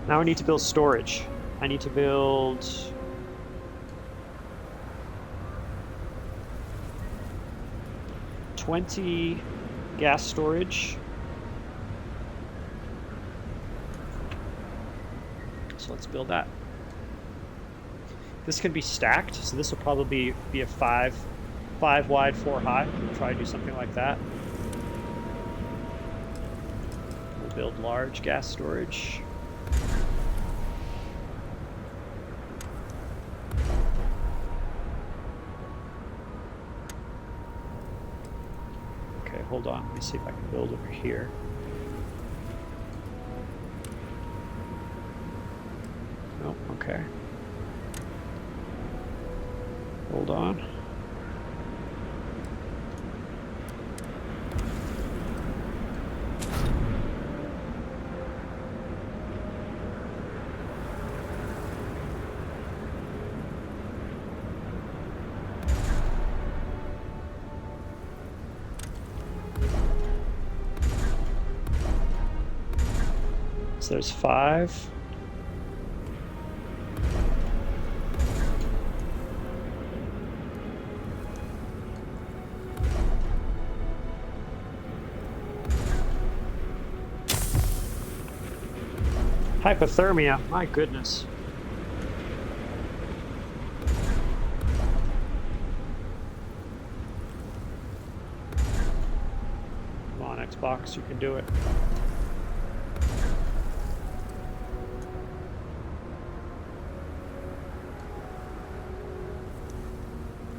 now I need to build storage. I need to build... $20 gas storage. So let's build that. This can be stacked, so this will probably be a 5 wide, 4 high. We'll try to do something like that. We'll build large gas storage. Okay, hold on. Let me see if I can build over here. Oh, okay. Hold on. So there's 5. Hypothermia, my goodness. Come on, Xbox, you can do it.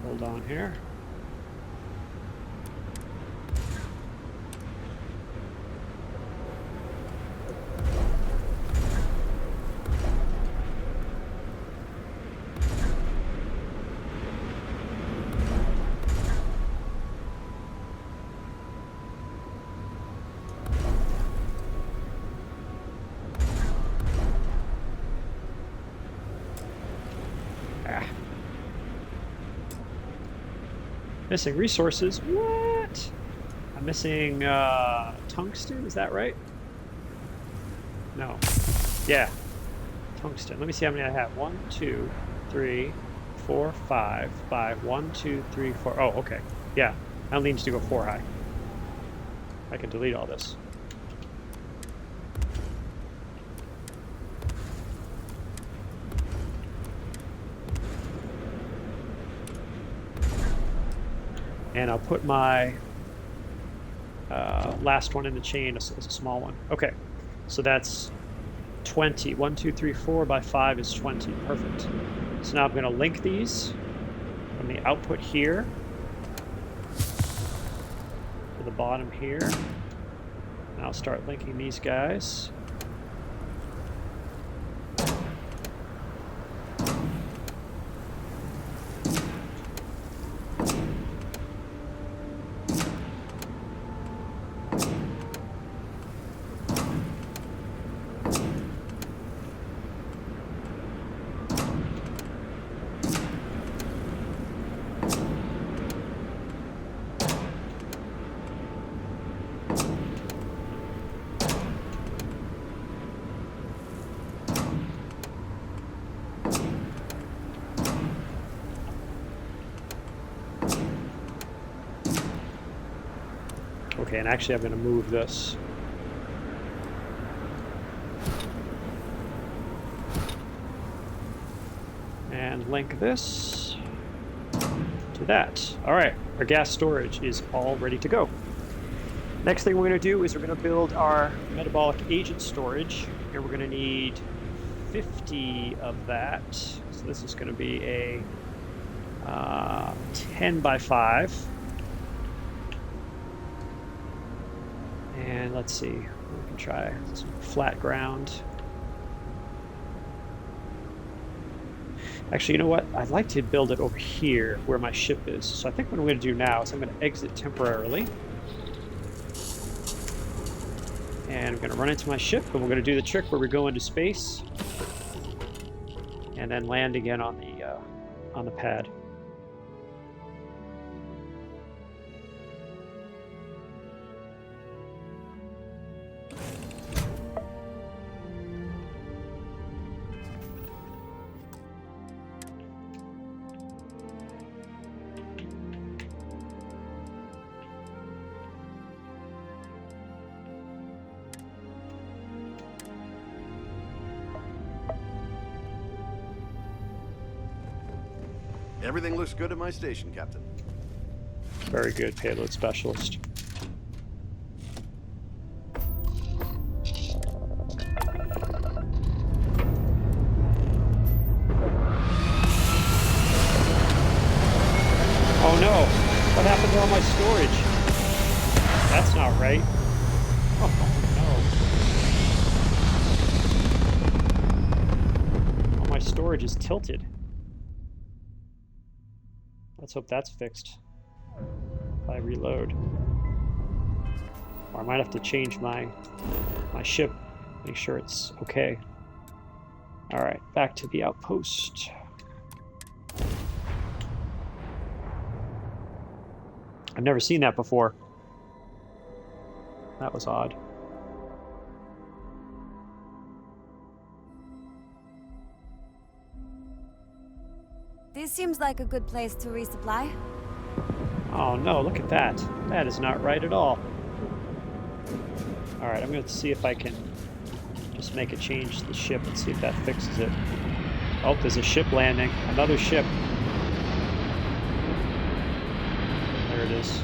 Hold on here. Missing resources? What? I'm missing tungsten, is that right? No. Yeah. Tungsten. Let me see how many I have. 1, 2, 3, 4, 5, 5. 1, 2, 3, 4. Oh, okay. Yeah. I only need to go 4 high. I can delete all this. And I'll put my last one in the chain as a small one. Okay, so that's 20. 1, 2, 3, 4 by 5 is 20. Perfect. So now I'm going to link these from the output here to the bottom here. And I'll start linking these guys. Okay, and actually I'm going to move this. And link this to that. All right, our gas storage is all ready to go. Next thing we're going to do is we're going to build our metabolic agent storage, and we're going to need 50 of that. So this is going to be a 10 by 5. And let's see, we can try some flat ground. Actually, you know what? I'd like to build it over here where my ship is. So I think what I'm going to do now is I'm going to exit temporarily. And I'm going to run into my ship, and we're going to do the trick where we go into space and then land again on the pad. Everything looks good at my station, Captain. Very good, payload specialist. Oh no! What happened to all my storage? That's not right. Oh no. All my storage is tilted. Let's hope that's fixed. If I reload. Or I might have to change my ship, make sure it's okay. Alright, back to the outpost. I've never seen that before. That was odd. This seems like a good place to resupply. Oh no, look at that. That is not right at all. Alright, I'm going to see if I can just make a change to the ship and see if that fixes it. Oh, there's a ship landing. Another ship. There it is.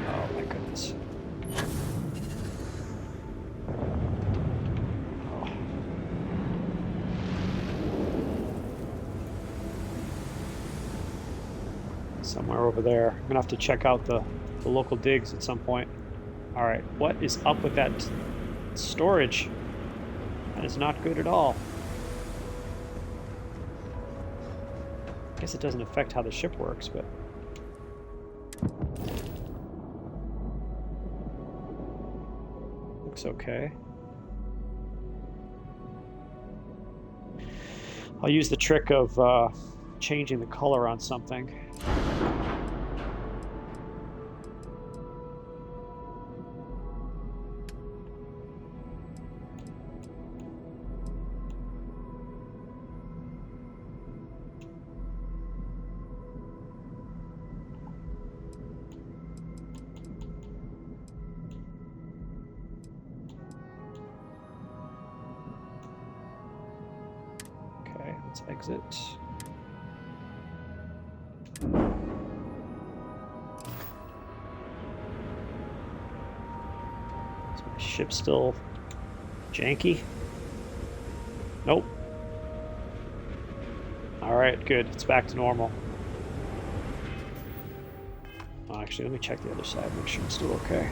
Oh my goodness. Somewhere over there. I'm gonna have to check out the local digs at some point. All right, what is up with that storage? That is not good at all. I guess it doesn't affect how the ship works, but looks okay. I'll use the trick of changing the color on something. Okay, let's exit. Ship still janky? Nope. Alright, good. It's back to normal. Oh, actually, let me check the other side, make sure it's still okay.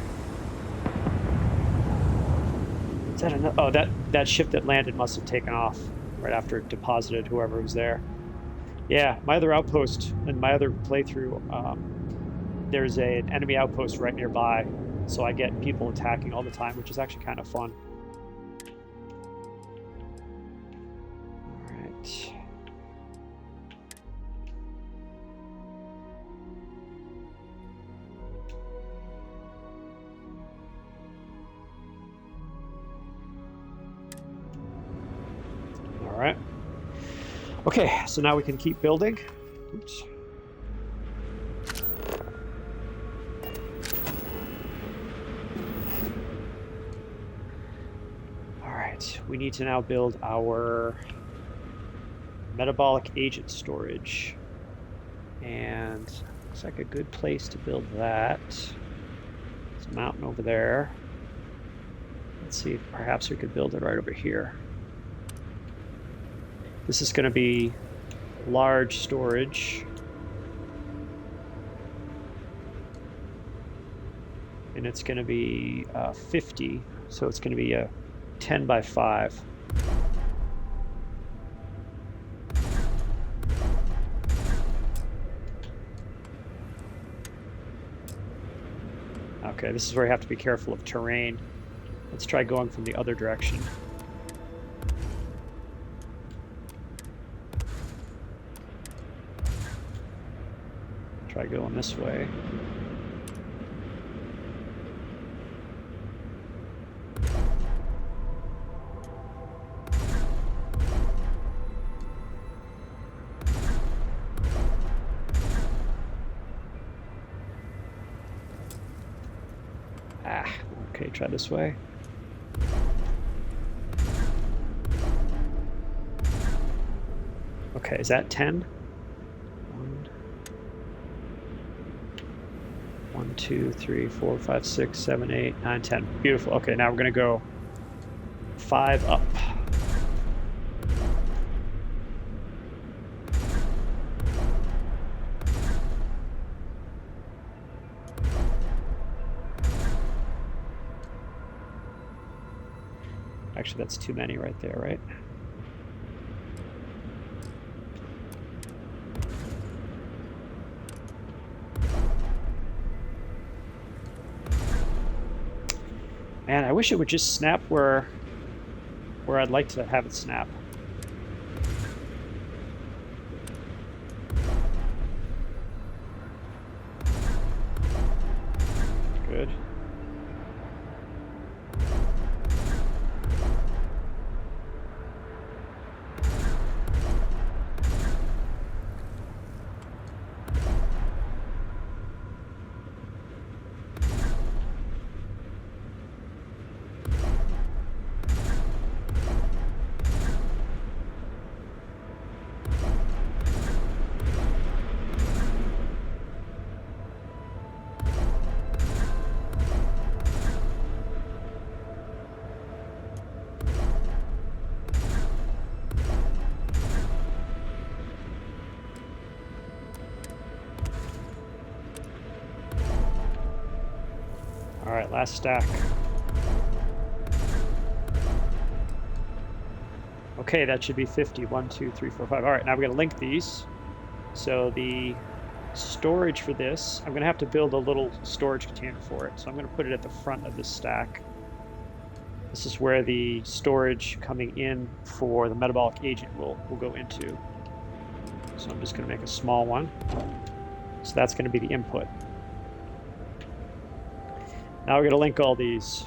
Is that another? Oh, that ship that landed must have taken off right after it deposited whoever was there. Yeah, my other outpost in my other playthrough, there's an enemy outpost right nearby. So I get people attacking all the time, which is actually kind of fun. All right. All right. Okay, so now we can keep building. Oops. we need to now build our metabolic agent storage. And looks like a good place to build that. There's a mountain over there. Let's see if perhaps we could build it right over here. This is going to be large storage. And it's going to be 50, so it's going to be a 10 by 5. Okay, this is where you have to be careful of terrain. Let's try going from the other direction. Try going this way. Okay, try this way. Okay, is that 10? 1, 2, 3, 4, 5, 6, 7, 8, 9, 10. Beautiful. Okay, now we're going to go 5 up. Actually, that's too many right there, right? Man, I wish it would just snap where I'd like to have it snap. Good. All right, last stack. Okay, that should be 50. 1, 2, 3, 4, 5. All right, now we're going to link these. So the storage for this, I'm going to have to build a little storage container for it. So I'm going to put it at the front of this stack. This is where the storage coming in for the metabolic agent will go into. So I'm just going to make a small one. So that's going to be the input. Now we're going to link all these.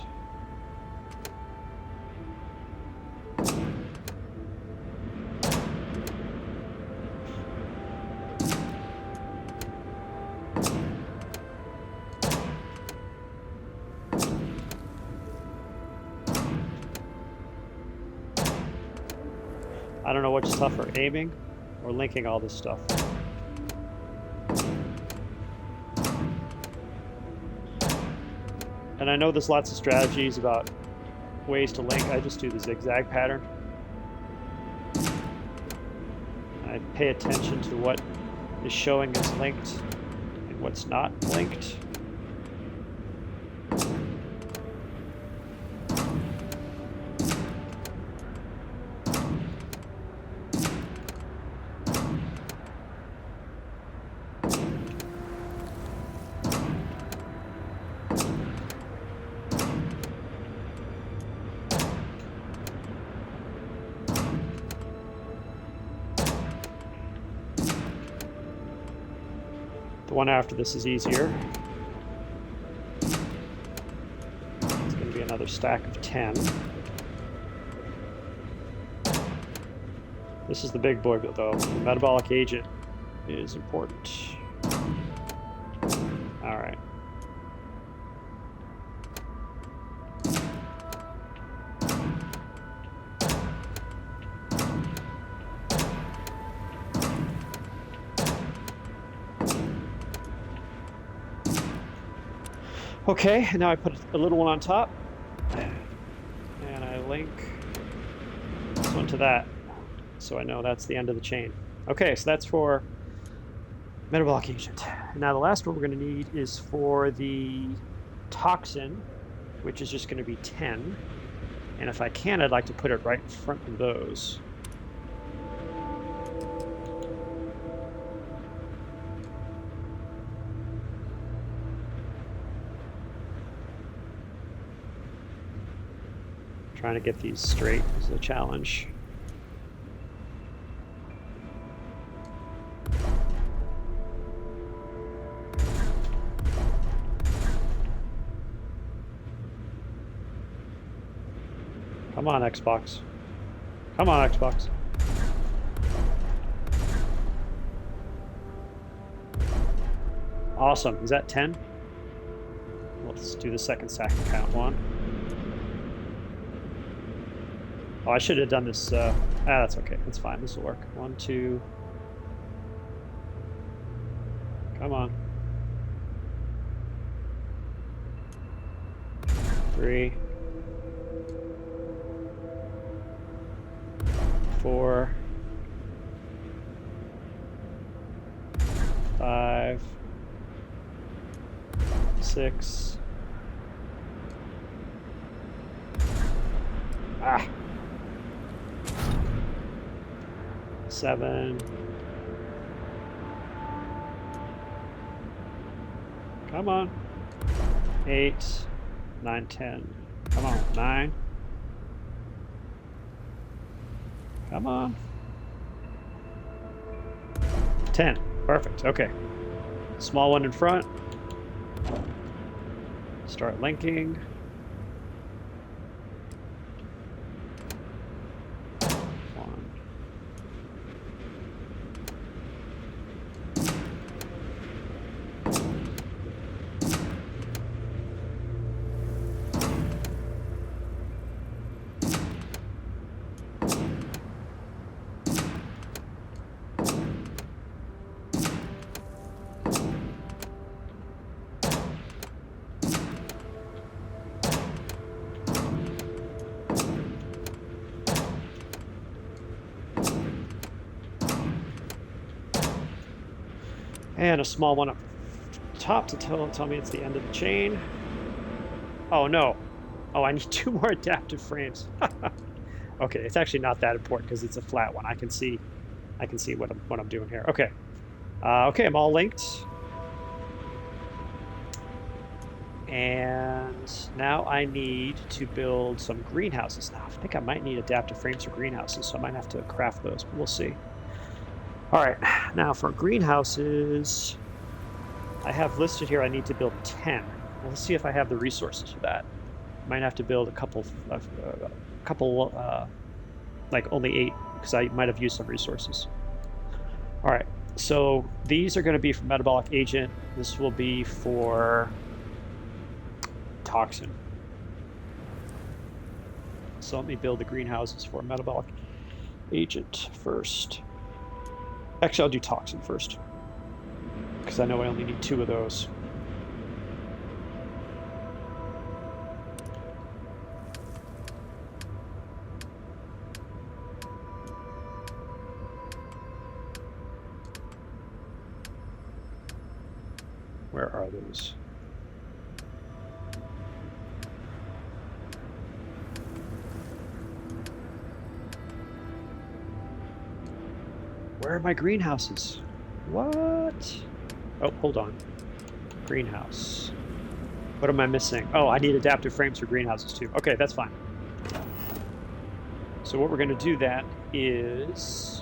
I don't know which stuff are aiming or linking all this stuff. And I know there's lots of strategies about ways to link. I just do the zigzag pattern. I pay attention to what is showing as linked and what's not linked. The one after this is easier. It's going to be another stack of 10. This is the big boy, though. The metabolic agent is important. All right. Okay, and now I put a little one on top. And I link this one to that. So I know that's the end of the chain. Okay, so that's for Metabolic Agent. Now the last one we're going to need is for the Toxin, which is just going to be 10. And if I can, I'd like to put it right in front of those. Trying to get these straight is a challenge. Come on, Xbox. Come on, Xbox. Awesome. Is that 10? Let's do the second stack and count 1. Oh, I should have done this. That's okay. That's fine. This will work. 1, 2. Come on. 3. 4. 5. 6. Ah. 7. Come on. 8, 9, 10. Come on. 9. Come on. 10. Perfect. Okay. Small one in front. Start linking. And a small one up top to tell me it's the end of the chain. Oh no. Oh, I need 2 more adaptive frames. Okay, it's actually not that important because it's a flat one. I can see what I'm doing here. Okay. Okay, I'm all linked. And now I need to build some greenhouses. Now I think I might need adaptive frames for greenhouses, so I might have to craft those, but we'll see. All right, now for greenhouses, I have listed here I need to build 10. Well, let's see if I have the resources for that. Might have to build a couple, like only 8, because I might have used some resources. All right, so these are going to be for Metabolic Agent. This will be for Toxin. So let me build the greenhouses for Metabolic Agent first. Actually, I'll do Toxin first, because I know I only need 2 of those. Where are those? Where are my greenhouses? What? Oh, hold on. Greenhouse. What am I missing? Oh, I need adaptive frames for greenhouses too. Okay, that's fine. So what we're going to do then is...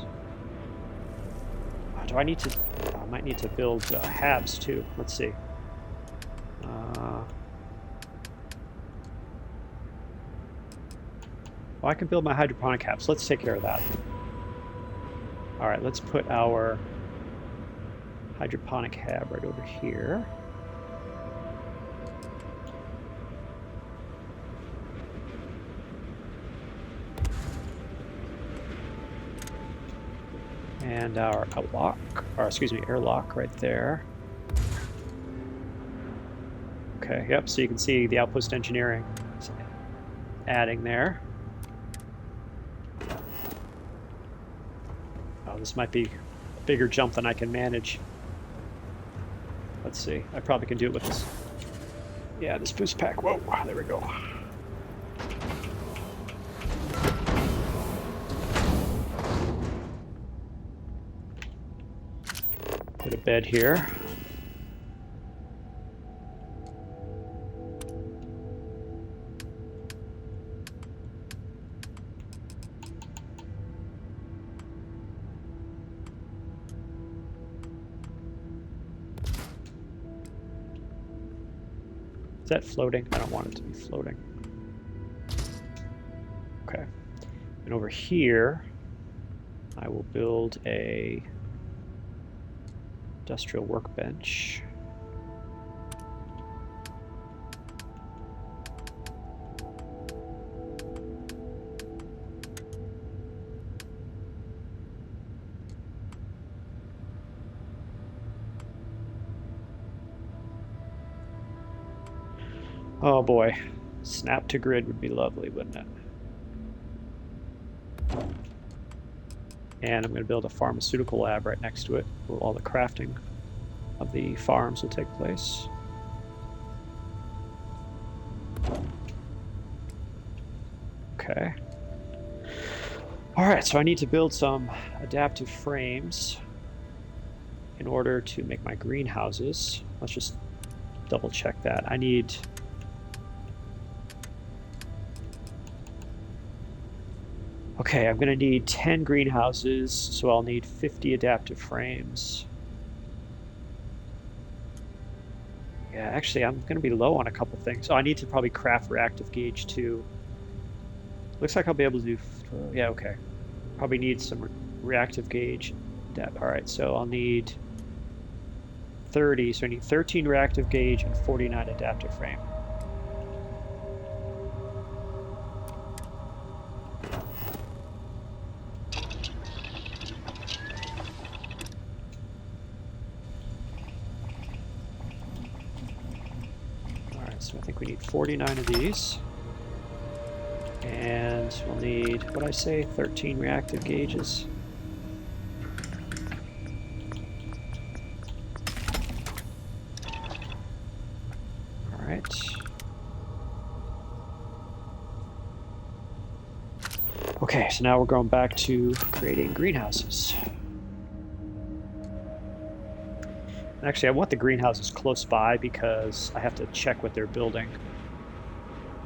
do I need to... I might need to build habs too. Let's see. Well, I can build my hydroponic habs. Let's take care of that. All right, let's put our hydroponic hab right over here. And our outlock, or excuse me, airlock right there. Okay. Okay, yep, so you can see the Outpost Engineering is adding there. Oh, this might be a bigger jump than I can manage. Let's see, I probably can do it with this. Yeah, this boost pack. Whoa, there we go. Put a bed here. Is that floating? I don't want it to be floating. Okay. And over here, I will build a industrial workbench. Oh boy, snap to grid would be lovely, wouldn't it? And I'm going to build a pharmaceutical lab right next to it, where all the crafting of the farms will take place. Okay. All right, so I need to build some adaptive frames in order to make my greenhouses. Let's just double check that. I need... Okay, I'm going to need 10 greenhouses, so I'll need 50 adaptive frames. Yeah, actually, I'm going to be low on a couple things. Oh, I need to probably craft reactive gauge too. Looks like I'll be able to do... yeah, okay. Probably need some reactive gauge. All right, so I'll need 30. So I need 13 reactive gauge and 49 adaptive frame. So I think we need 49 of these. And we'll need, what did I say, 13 reactive gauges. All right. Okay, so now we're going back to creating greenhouses. Actually, I want the greenhouses close by because I have to check what they're building.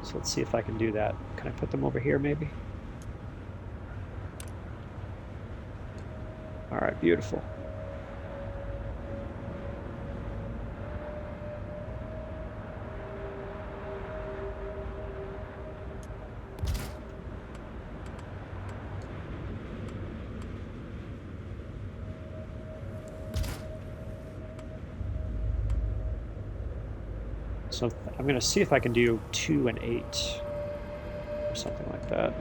So let's see if I can do that. Can I put them over here, maybe? All right, beautiful. So I'm going to see if I can do 2 and 8 or something like that.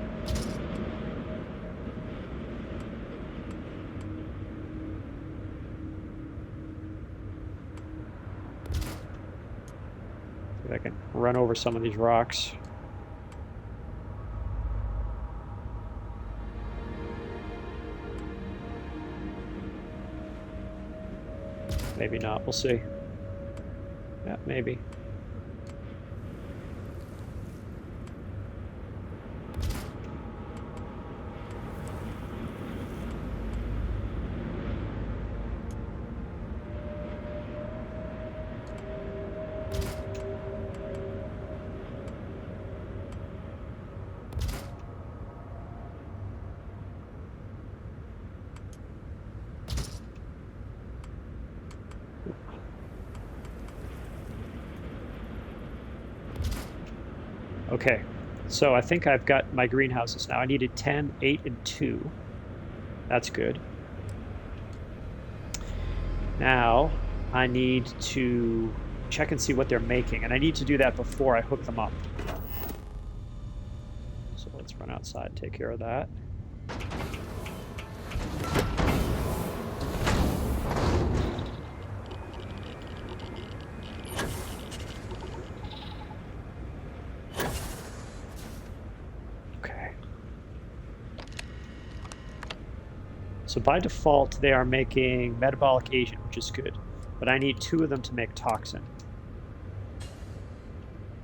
See if I can run over some of these rocks. Maybe not, we'll see. Yeah, maybe. Okay, so I think I've got my greenhouses now. I needed 10, 8, and 2. That's good. Now I need to check and see what they're making, and I need to do that before I hook them up. So let's run outside and take care of that. So by default, they are making Metabolic Agent, which is good. But I need 2 of them to make Toxin.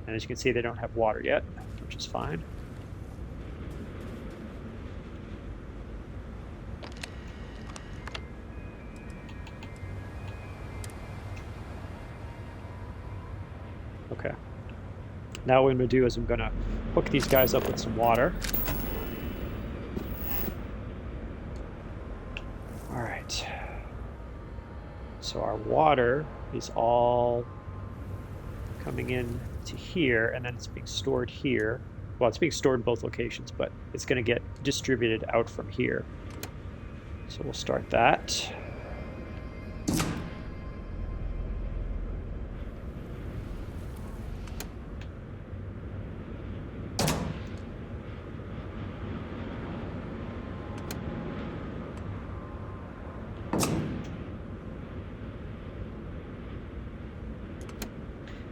And as you can see, they don't have water yet, which is fine. Okay. Now what I'm going to do is I'm going to hook these guys up with some water. All right. So our water is all coming in to here, and then it's being stored here. Well, it's being stored in both locations, but it's going to get distributed out from here. So we'll start that.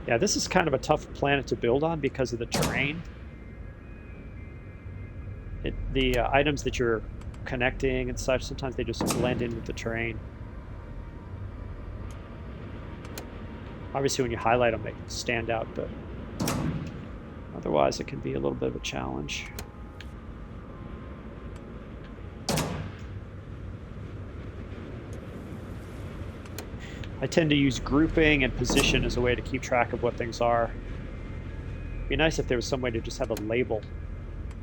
Yeah, this is kind of a tough planet to build on because of the terrain. The items that you're connecting and such, sometimes they just blend in with the terrain. Obviously, when you highlight them, they stand out, but otherwise it can be a little bit of a challenge. I tend to use grouping and position as a way to keep track of what things are. It'd be nice if there was some way to just have a label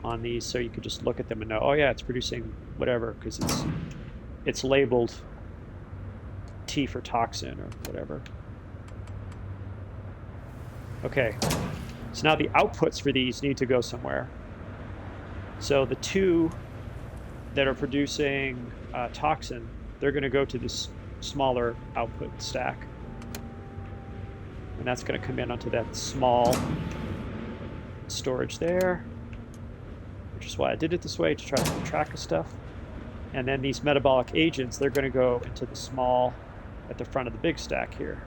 on these so you could just look at them and know, oh yeah, it's producing whatever, because it's labeled T for toxin or whatever. Okay, so now the outputs for these need to go somewhere. So the 2 that are producing toxin, they're going to go to this smaller output stack, and that's going to come in onto that small storage there, which is why I did it this way, to try to keep track of stuff. And then these metabolic agents, they're going to go into the small at the front of the big stack here.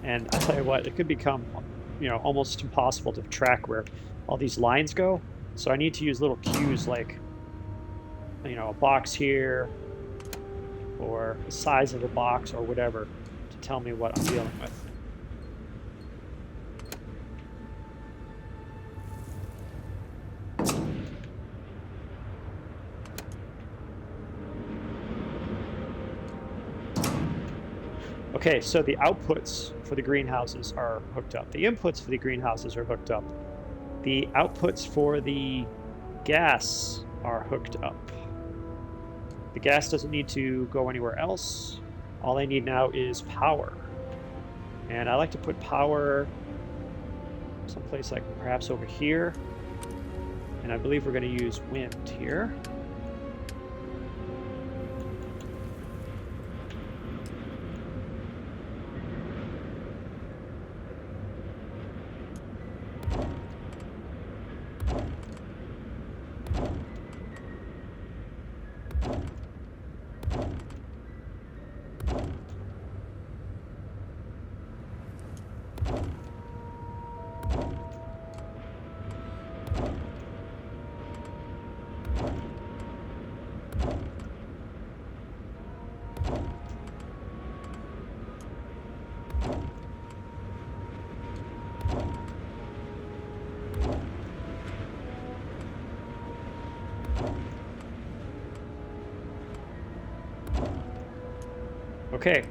And I tell you what, it could become, almost impossible to track where all these lines go. So I need to use little cues like, a box here, or the size of a box, or whatever, to tell me what I'm dealing with. Okay, so the outputs for the greenhouses are hooked up. The inputs for the greenhouses are hooked up. The outputs for the gas are hooked up. The gas doesn't need to go anywhere else. All I need now is power. And I like to put power someplace like perhaps over here. And I believe we're going to use wind here. Okay.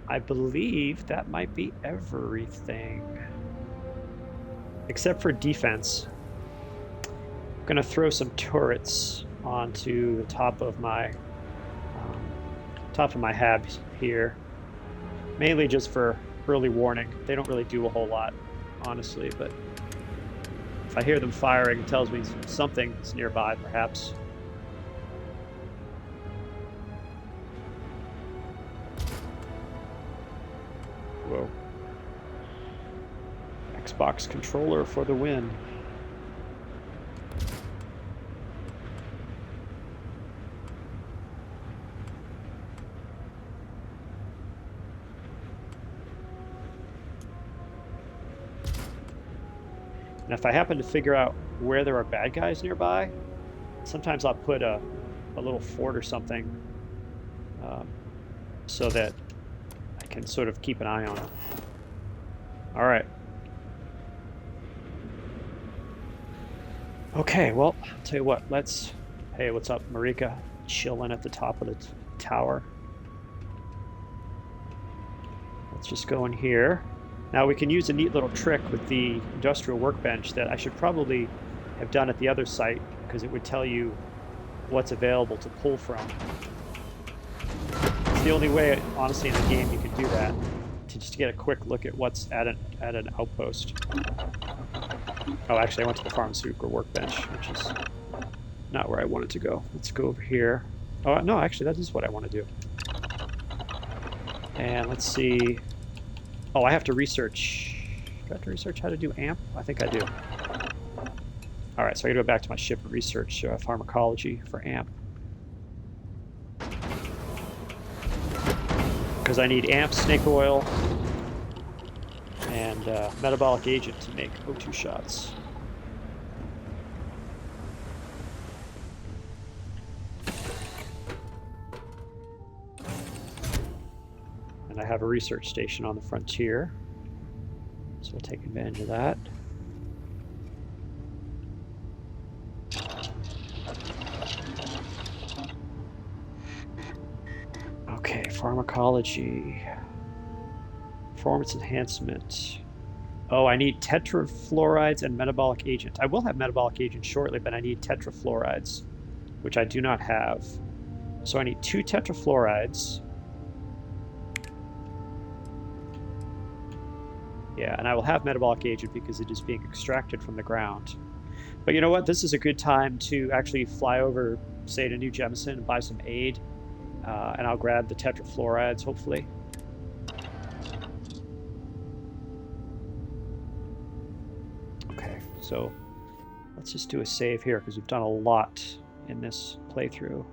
I believe that might be everything. Except for defense. I'm going to throw some turrets onto the top of my habs here. Mainly just for early warning. They don't really do a whole lot, honestly, but if I hear them firing, it tells me something's nearby, perhaps. Whoa. Xbox controller for the win. And if I happen to figure out where there are bad guys nearby, sometimes I'll put a little fort or something so that I can sort of keep an eye on them. All right. Okay, well, I'll tell you what, hey, what's up, Marika? Chilling at the top of the tower. Let's just go in here. Now we can use a neat little trick with the industrial workbench that I should probably have done at the other site, because it would tell you what's available to pull from. It's the only way, honestly, in the game you can do that, to just get a quick look at what's at an outpost. Oh, actually, I went to the pharmaceutical workbench, which is not where I wanted to go. Let's go over here. Oh, no, actually, that is what I want to do. And let's see. Oh, I have to research. Do I have to research how to do AMP? I think I do. All right, so I gotta go back to my ship and research pharmacology for AMP. Because I need AMP, snake oil, and metabolic agent to make O2 shots. And I have a research station on the frontier, so we'll take advantage of that. Okay, pharmacology. Performance enhancement. Oh, I need tetrafluorides and metabolic agent. I will have metabolic agent shortly, but I need tetrafluorides, which I do not have. So I need 2 tetrafluorides. Yeah, and I will have metabolic agent because it is being extracted from the ground. But you know what? This is a good time to actually fly over, say, to New Jemison and buy some aid. And I'll grab the tetrafluorides, hopefully. Okay, so let's just do a save here because we've done a lot in this playthrough.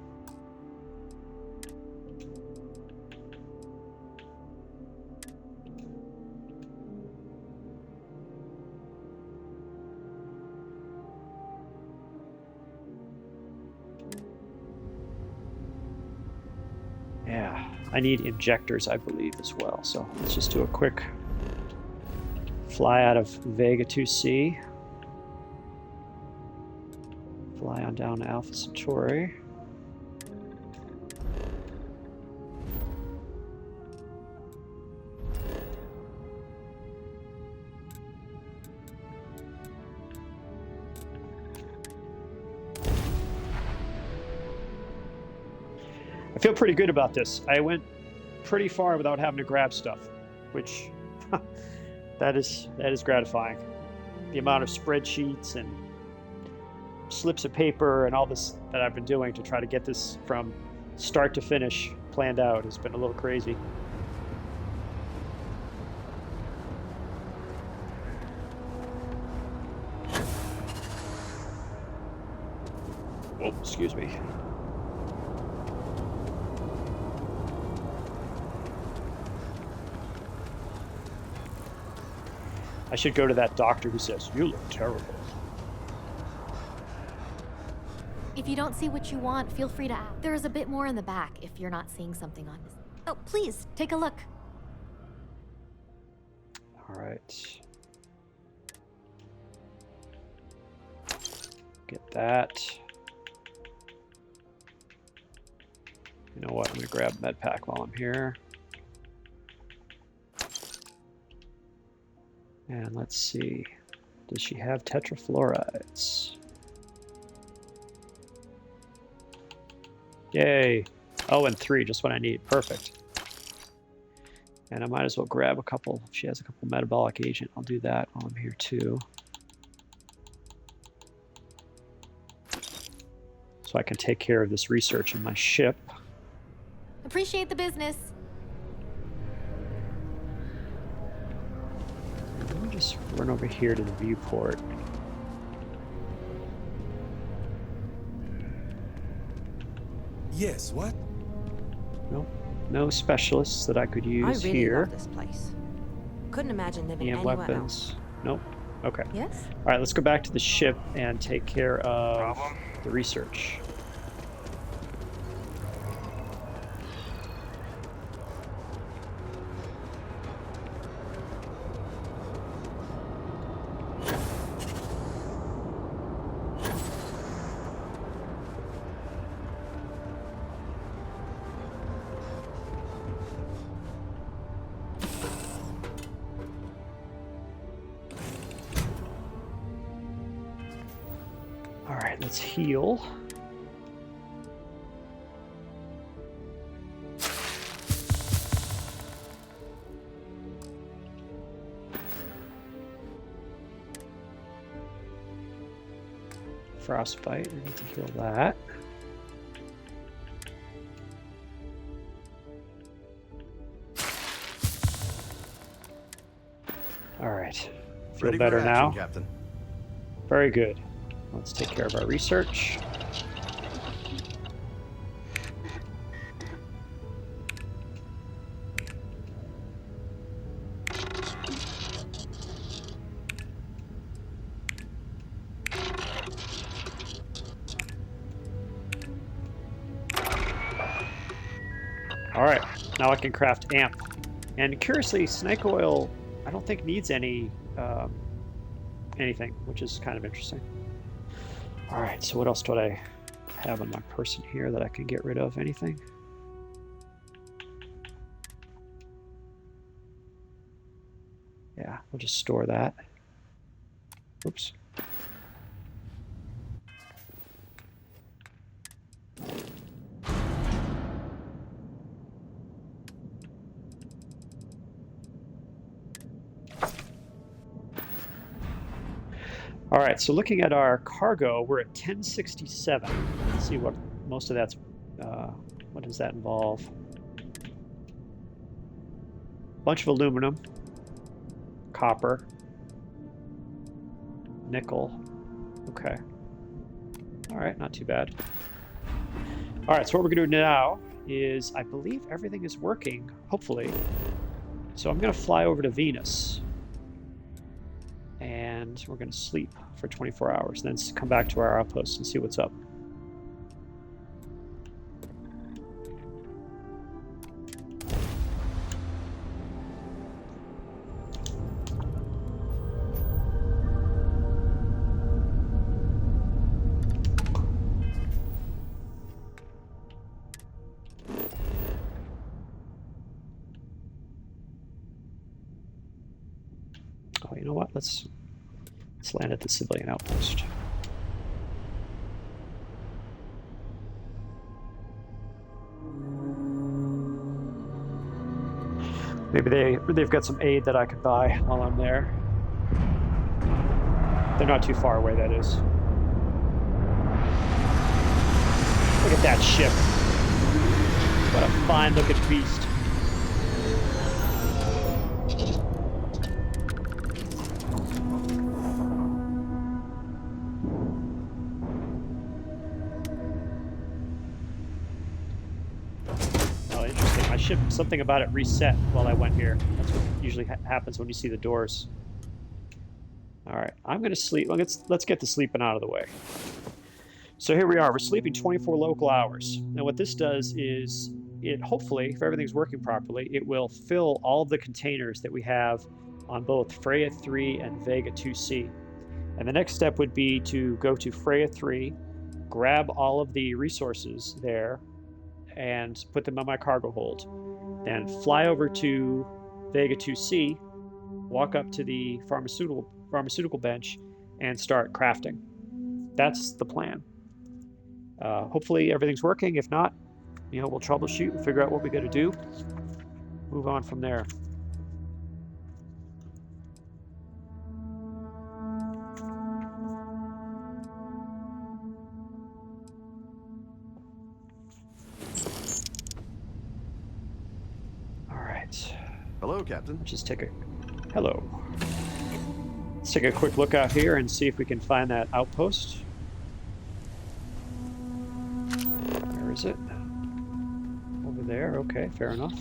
Yeah, I need injectors, I believe, as well. So let's just do a quick fly out of Vega II-c. Fly on down to Alpha Centauri. I feel pretty good about this. I went pretty far without having to grab stuff, which that is gratifying. The amount of spreadsheets and slips of paper and all this that I've been doing to try to get this from start to finish planned out has been a little crazy. Oh, excuse me. I should go to that doctor who says, "You look terrible." If you don't see what you want, feel free to ask. There is a bit more in the back if you're not seeing something on this. Oh, please, take a look. All right. Get that. You know what? I'm going to grab med pack while I'm here. And let's see. Does she have tetrafluorides? Yay. Oh, and 3, just what I need. Perfect. And I might as well grab a couple. If she has a couple metabolic agent, I'll do that while I'm here too. So I can take care of this research in my ship. Appreciate the business. just run over here to the viewport. Yes, what? Nope. No specialists that I could use I really here. love this place. Couldn't imagine living EM anywhere weapons. else. Nope. Okay. Yes? All right, let's go back to the ship and take care of the research. All right, let's heal. Frostbite, I need to heal that. All right, feel Ready better for action, now. Captain. Very good. Let's take care of our research. All right, now I can craft amp. And curiously, snake oil, I don't think needs any anything, which is kind of interesting. All right, so what else do I have on my person here that I can get rid of? Anything? Yeah, we'll just store that. Oops. All right, so looking at our cargo, we're at 1067. Let's see what most of that's, what does that involve? Bunch of aluminum, copper, nickel. Okay. All right, not too bad. All right, so what we're gonna do now is, I believe everything is working, hopefully. So I'm gonna fly over to Venus. And we're going to sleep for 24 hours, then come back to our outpost and see what's up. Oh, you know what? Let's land at the civilian outpost. Maybe they've got some aid that I could buy while I'm there. They're not too far away, that is. Look at that ship. What a fine looking beast. Something about it reset while I went here. That's what usually happens when you see the doors. All right, I'm going to sleep. Let's get the sleeping out of the way. So here we are. We're sleeping 24 local hours. And what this does is, it hopefully, if everything's working properly, it will fill all of the containers that we have on both Freya III and Vega II-c. And the next step would be to go to Freya III, grab all of the resources there, and put them on my cargo hold. Then fly over to Vega II-c, walk up to the pharmaceutical bench, and start crafting. That's the plan. Hopefully everything's working. If not, we'll troubleshoot and figure out what we got to do. Move on from there. Hello, Captain. Just take a... Hello. Let's take a quick look out here and see if we can find that outpost. Where is it? Over there. Okay, fair enough.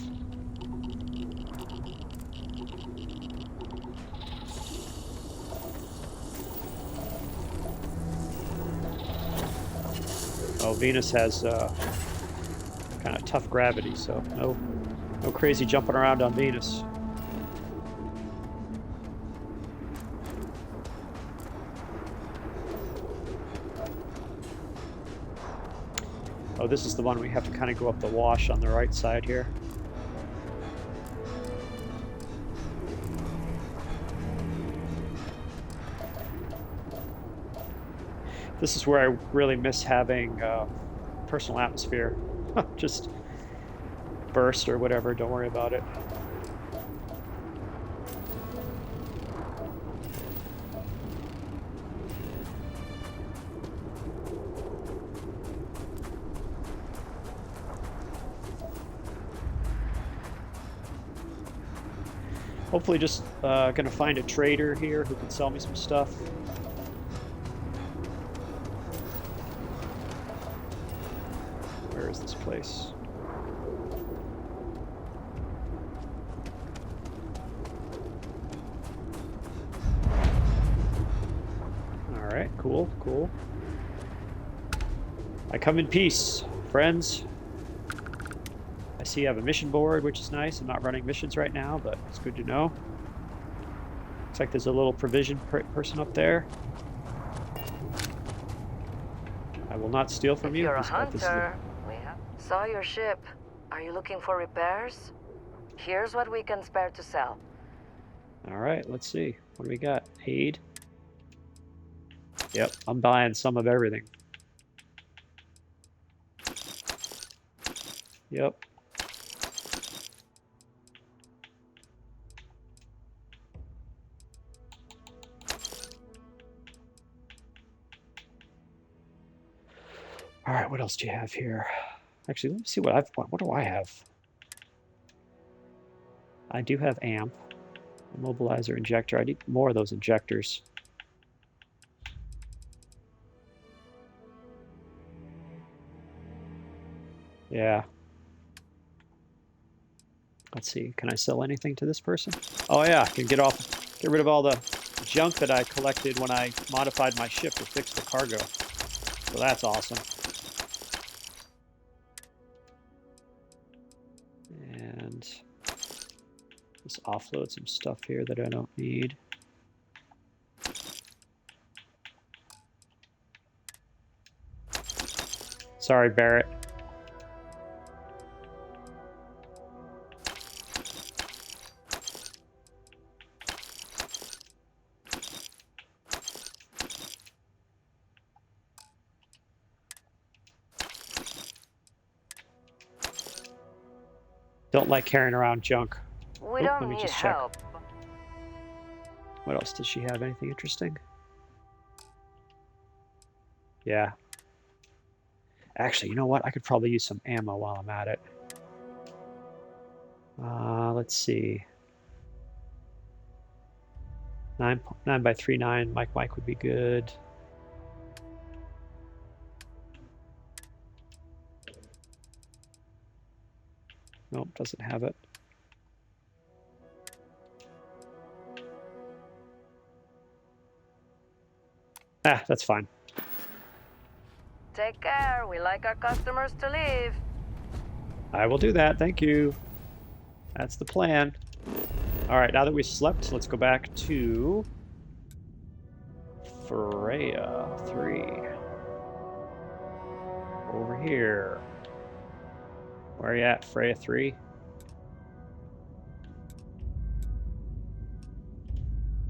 Oh, Venus has kind of tough gravity, so no crazy jumping around on Venus. Oh, this is the one we have to kind of go up the wash on the right side here. This is where I really miss having personal atmosphere. Just burst or whatever, don't worry about it. Hopefully just gonna find a trader here who can sell me some stuff. Where is this place? Alright, cool, cool. I come in peace, friends. I see you have a mission board, which is nice. I'm not running missions right now, but it's good to know. Looks like there's a little provision person up there. I will not steal from you. You're a hunter. We saw your ship. Are you looking for repairs? Here's what we can spare to sell. All right, let's see. What do we got? Aid. Yep, I'm buying some of everything. Yep. All right, what else do you have here? Actually, let me see what what do I have? I do have amp, immobilizer, injector. I need more of those injectors. Yeah. Let's see. Can I sell anything to this person? Oh yeah, I can get rid of all the junk that I collected when I modified my ship to fix the cargo. So that's awesome. And let's offload some stuff here that I don't need. Sorry, Barrett. Don't like carrying around junk. We don't need help. What else does she have? Anything interesting? Yeah. Actually, you know what? I could probably use some ammo while I'm at it. Let's see. 9x39 Mike would be good. Nope, doesn't have it. Ah, that's fine. Take care. We like our customers to leave. I will do that. Thank you. That's the plan. All right, now that we slept, let's go back to Freya III. Over here. Where are you at, Freya III?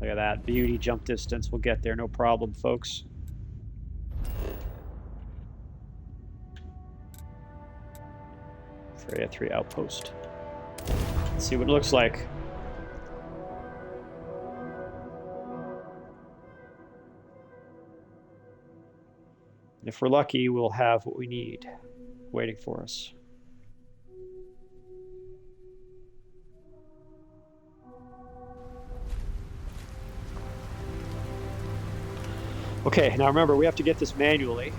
Look at that. Beauty jump distance. We'll get there, no problem, folks. Freya III Outpost. Let's see what it looks like. If we're lucky, we'll have what we need waiting for us. Okay, now remember, we have to get this manually,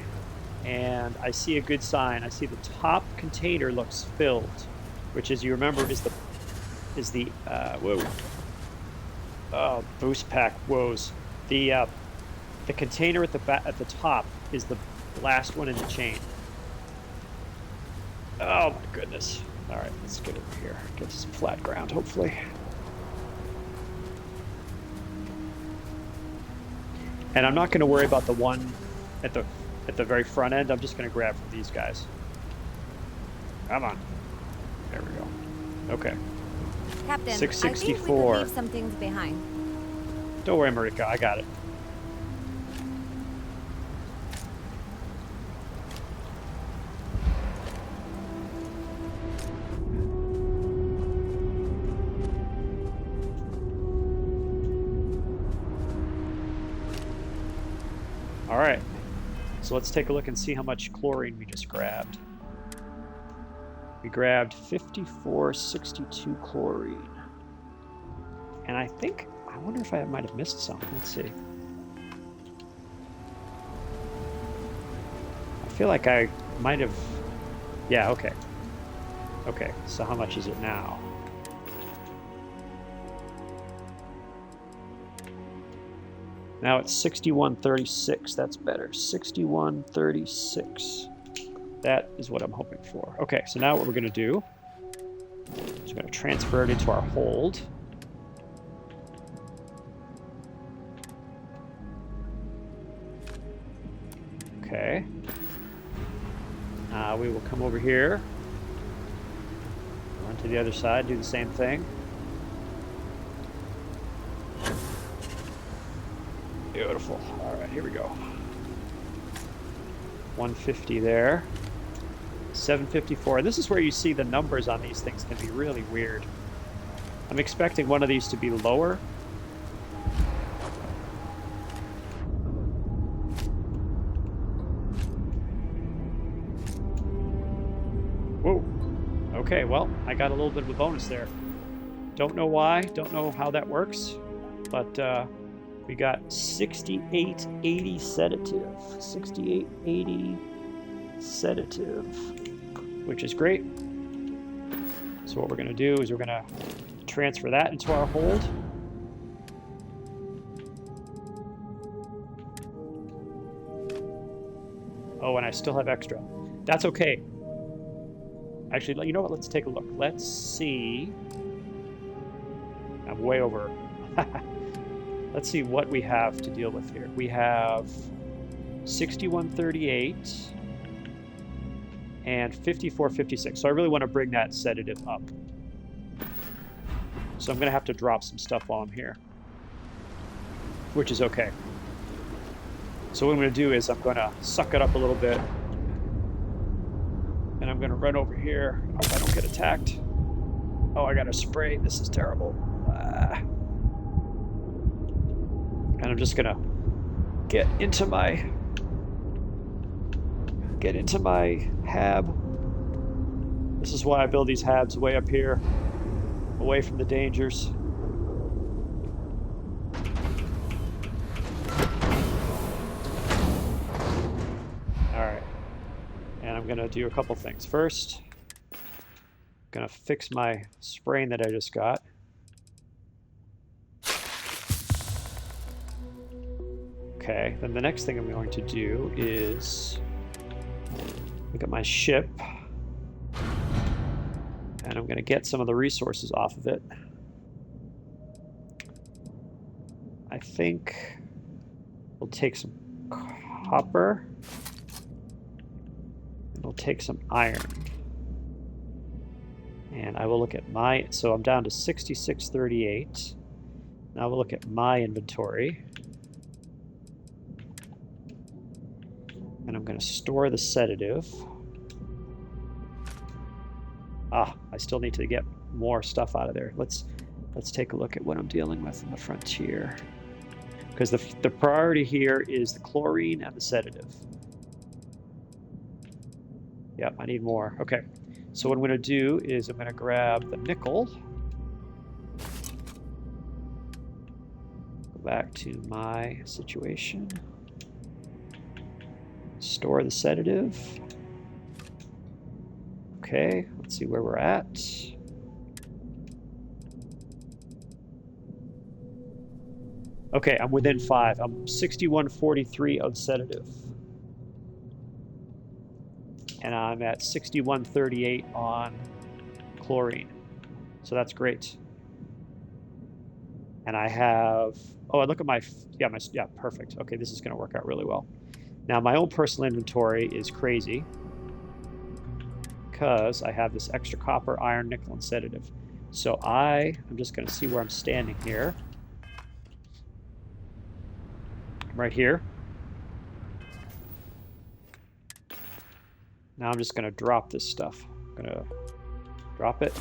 and I see a good sign. I see the top container looks filled, which, as you remember, is the whoa. Oh, boost pack woes. The container at the top is the last one in the chain. Oh my goodness. All right, let's get over here. Get to some flat ground, hopefully. And I'm not going to worry about the one at the very front end. I'm just going to grab from these guys. Come on. There we go. Okay. Captain, 664. I think we could leave some things behind. Don't worry, Marika. I got it. All right, so let's take a look and see how much chlorine we just grabbed. We grabbed 5462 chlorine. And I wonder if I might have missed some. Let's see. I feel like I might have, yeah, okay. Okay, so how much is it now? Now it's 6136. That's better. 6136. That is what I'm hoping for. Okay, so now what we're going to do is we're going to transfer it into our hold. Okay. We will come over here. Run to the other side, do the same thing. Beautiful. All right, here we go. 150 there. 754. This is where you see the numbers on these things can be really weird. I'm expecting one of these to be lower. Whoa. Okay, well, I got a little bit of a bonus there. Don't know why, don't know how that works, but we got 6880 sedative. 6880 sedative, which is great. So what we're going to do is we're going to transfer that into our hold. Oh, and I still have extra. That's okay. Actually, you know what? Let's take a look. Let's see. I'm way over. Let's see what we have to deal with here. We have 6138 and 5456. So I really want to bring that sedative up. So I'm going to have to drop some stuff while I'm here, which is okay. So what I'm going to do is I'm going to suck it up a little bit, and I'm going to run over here. I hope I don't get attacked. Oh, I got a spray. This is terrible. And I'm just going to get into my hab. This is why I build these habs way up here, away from the dangers. Alright. And I'm going to do a couple things. First, I'm going to fix my spraying that I just got. Okay, then the next thing I'm going to do is look at my ship, and I'm going to get some of the resources off of it. I think we'll take some copper, and we'll take some iron. And I will look at my, so I'm down to 6638. Now we'll look at my inventory. And I'm going to store the sedative. Ah, I still need to get more stuff out of there. Let's take a look at what I'm dealing with in the frontier. Because the priority here is the chlorine and the sedative. Yep, I need more. Okay, so what I'm going to do is I'm going to grab the nickel. Go back to my situation. Store the sedative. Okay, let's see where we're at. Okay, I'm within 5. I'm 6143 of sedative. And I'm at 6138 on chlorine. So that's great. And I have, oh, look at my, yeah, perfect. Okay, this is going to work out really well. Now, my own personal inventory is crazy because I have this extra copper, iron, nickel, and sedative. So I'm just going to see where I'm standing here. I'm right here. Now I'm just going to drop this stuff. I'm going to drop it,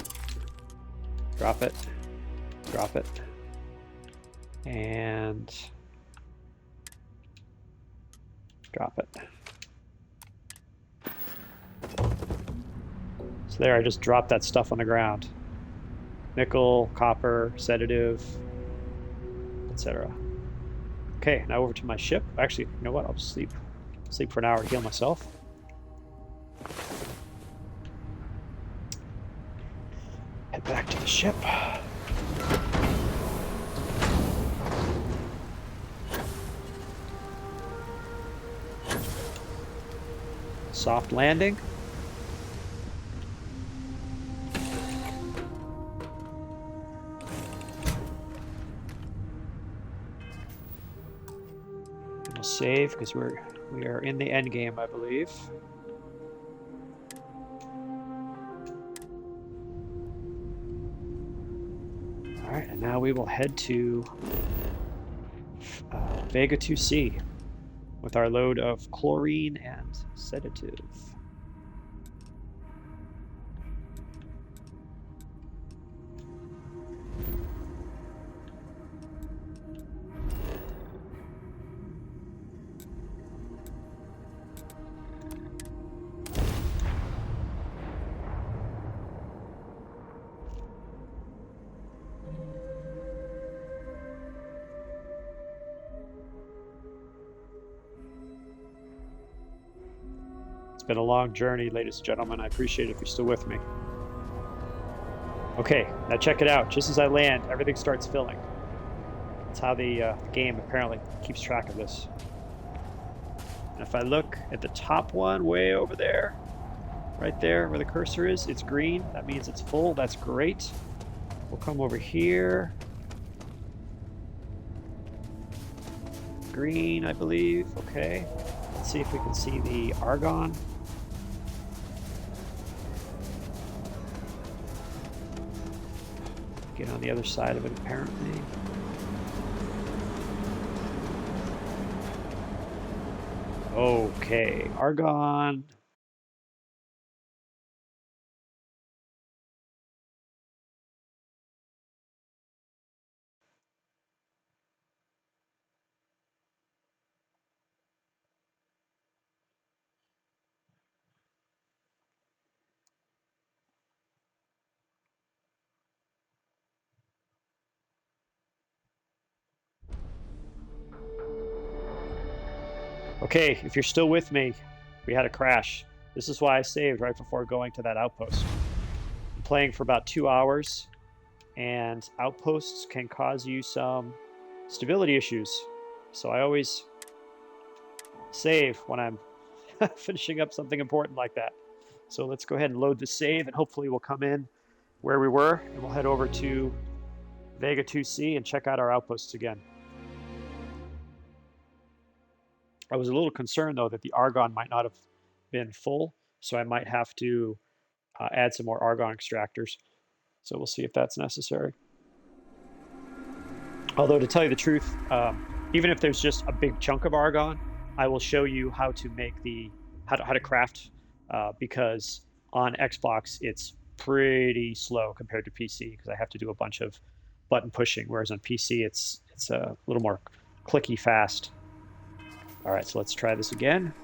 drop it, drop it, and drop it. So there, I just dropped that stuff on the ground. Nickel, copper, sedative, etc. Okay, now over to my ship. Actually, you know what? I'll just sleep for an hour to heal myself. Head back to the ship. Soft landing. We'll save because we are in the end game, I believe. All right, and now we will head to Vega II-c with our load of chlorine and sedative. It's been a long journey, ladies and gentlemen. I appreciate it if you're still with me. Okay, now check it out. Just as I land, everything starts filling. That's how the game apparently keeps track of this. And if I look at the top one way over there, right there where the cursor is, it's green. That means it's full. That's great. We'll come over here. Green, I believe. Okay. Let's see if we can see the Argon. Get on the other side of it, apparently. Okay, Argon. Okay, if you're still with me, we had a crash. This is why I saved right before going to that outpost. I'm playing for about 2 hours, and outposts can cause you some stability issues. So I always save when I'm finishing up something important like that. So let's go ahead and load the save, and hopefully we'll come in where we were, and we'll head over to Vega II-c and check out our outposts again. I was a little concerned, though, that the Argon might not have been full, so I might have to add some more Argon extractors. So we'll see if that's necessary. Although, to tell you the truth, even if there's just a big chunk of Argon, I will show you how to make how to craft, because on Xbox it's pretty slow compared to PC because I have to do a bunch of button pushing, whereas on PC it's a little more clicky fast. All right, so let's try this again.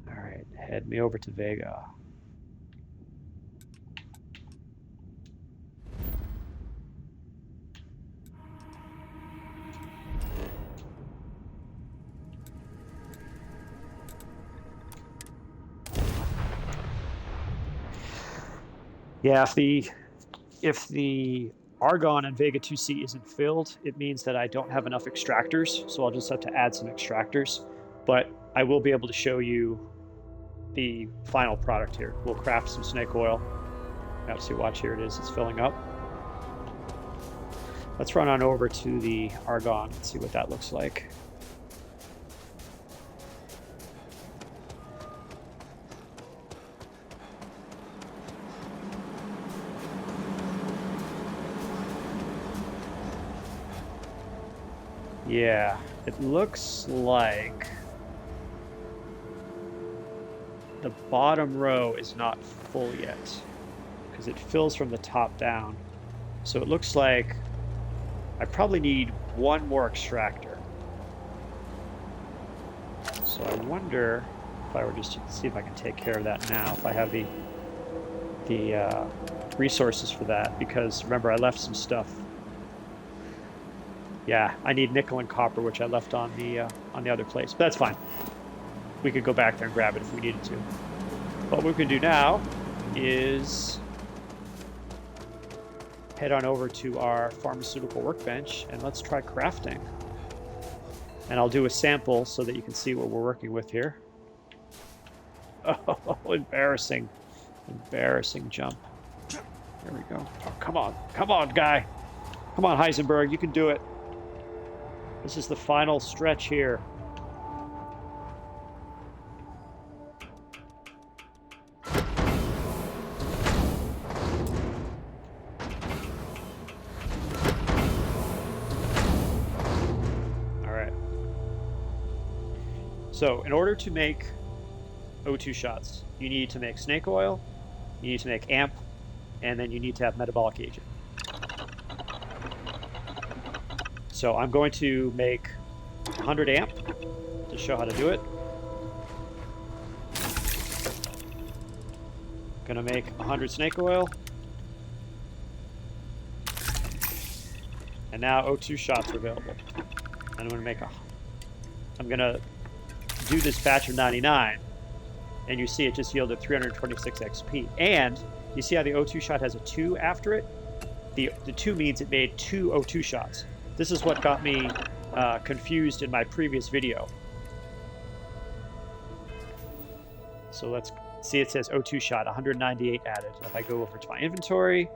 All right, head me over to Vega. Yeah, if the Argon and Vega II-c isn't filled, it means that I don't have enough extractors, so I'll just have to add some extractors. But I will be able to show you the final product here. We'll craft some snake oil. Now, see, watch, here it is. It's filling up. Let's run on over to the Argon and see what that looks like. Yeah, it looks like the bottom row is not full yet because it fills from the top down. So it looks like I probably need one more extractor. So I wonder if I were just to see if I can take care of that now, if I have the resources for that, because remember I left some stuff. Yeah, I need nickel and copper, which I left on the other place, but that's fine. We could go back there and grab it if we needed to. What we can do now is head on over to our pharmaceutical workbench and let's try crafting. And I'll do a sample so that you can see what we're working with here. Oh, embarrassing. Embarrassing jump. There we go. Oh, come on, guy. Come on, Heisenberg, you can do it. This is the final stretch here. All right. So in order to make O2 shots, you need to make snake oil, you need to make amp, and then you need to have metabolic agent. So I'm going to make 100 amp to show how to do it. Going to make 100 snake oil. And now O2 shots are available. And I'm going to do this batch of 99. And you see it just yielded 326 XP. And you see how the O2 shot has a 2 after it? The 2 means it made 2 O2 shots. This is what got me confused in my previous video. So let's see, it says O2 shot, 198 added. If I go over to my inventory,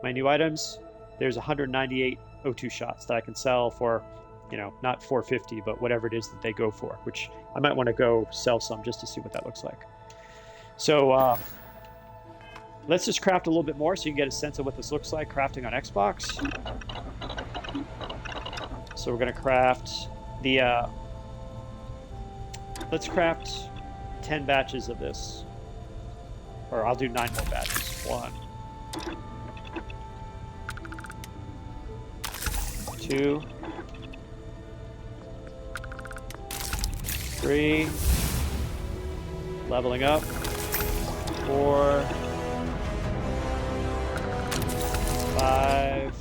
my new items, there's 198 O2 shots that I can sell for, you know, not 450, but whatever it is that they go for, which I might want to go sell some just to see what that looks like. So let's just craft a little bit more so you can get a sense of what this looks like crafting on Xbox. So we're going to craft the, let's craft 10 batches of this. Or I'll do 9 more batches. 1, 2, 3, leveling up, 4, 5,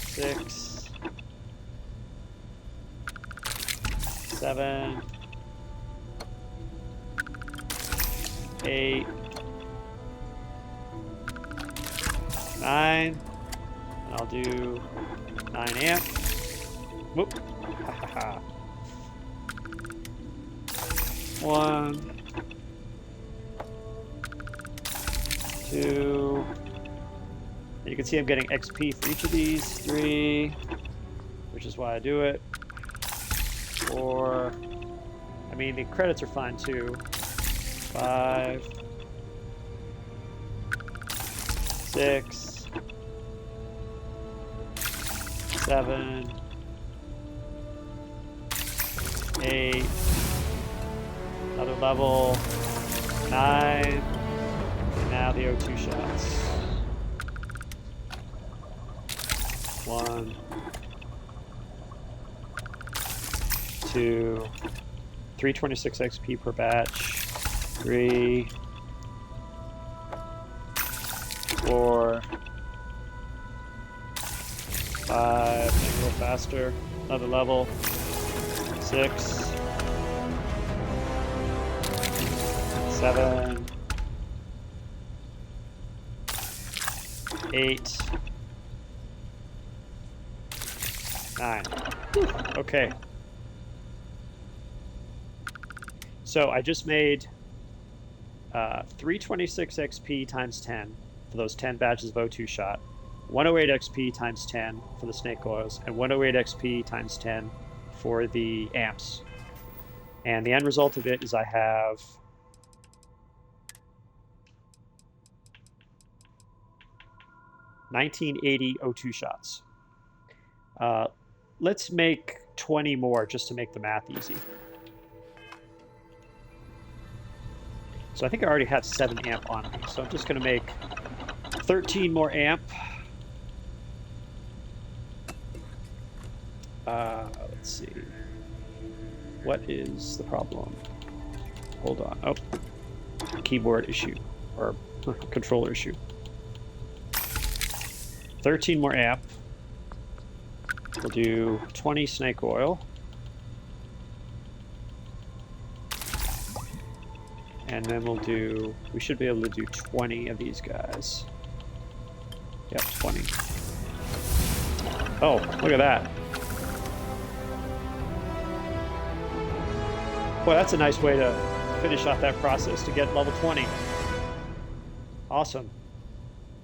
6, 7, 8, 9, and I'll do 9 amp. Whoop. 1, 2. And you can see I'm getting XP for each of these. 3, which is why I do it. 4. I mean, the credits are fine too. 5, 6, 7, 8, another level, 9, and now the O2 shots. 1, 2, 326 XP per batch. 3, 4, 5, make it a little faster, another level, 6, 7, 8, 9. Whew, okay. So I just made 326 XP times 10 for those 10 batches of O2 shot, 108 XP times 10 for the snake oils, and 108 XP times 10 for the amps. And the end result of it is I have 1980 O2 shots. Let's make 20 more just to make the math easy. So I think I already have 7 amp on me, so I'm just going to make 13 more amp. Let's see. What is the problem? Hold on. Oh, keyboard issue or controller issue. 13 more amp. We'll do 20 snake oil. And then we'll do, we should be able to do 20 of these guys. Yep, 20. Oh, look at that. Boy, that's a nice way to finish off that process, to get level 20. Awesome.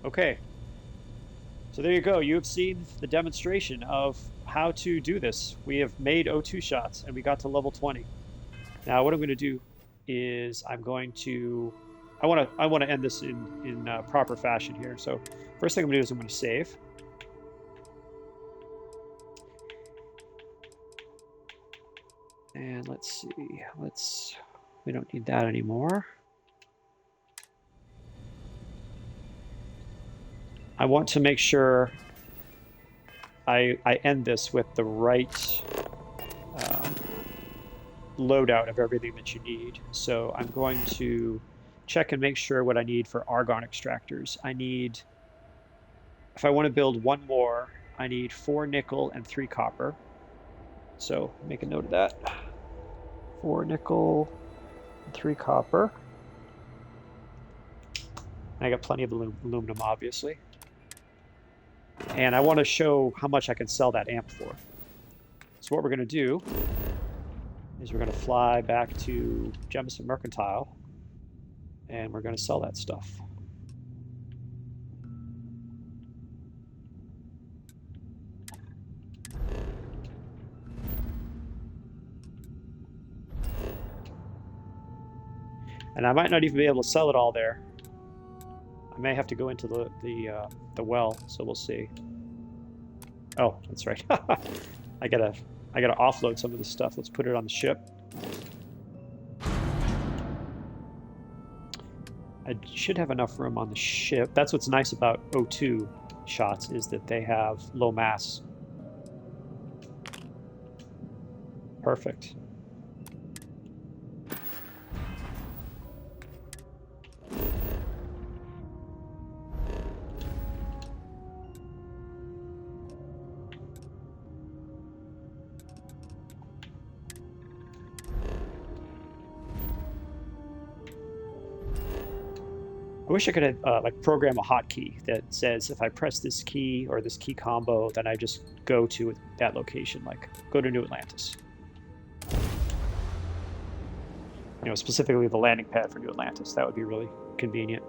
Okay. So there you go. You have seen the demonstration of how to do this. We have made O2 shots and we got to level 20. Now what I'm going to do is I'm going to, I want to end this in proper fashion here. So first thing I'm going to do is I'm going to save. And let's see, we don't need that anymore. I want to make sure I end this with the right loadout of everything that you need. So I'm going to check and make sure what I need for Argon extractors. I need, if I want to build one more, I need 4 nickel and 3 copper. So make a note of that. 4 nickel and 3 copper. I got plenty of aluminum, obviously. And I want to show how much I can sell that amp for. So what we're going to do is we're going to fly back to Jemison Mercantile, and we're going to sell that stuff. And I might not even be able to sell it all there. I may have to go into the well, so we'll see. Oh, that's right. I gotta offload some of this stuff. Let's put it on the ship. I should have enough room on the ship. That's what's nice about O2 shots, is that they have low mass. Perfect. I wish I could like program a hotkey that says if I press this key or this key combo, then I just go to that location, like go to New Atlantis. You know, specifically the landing pad for New Atlantis. That would be really convenient.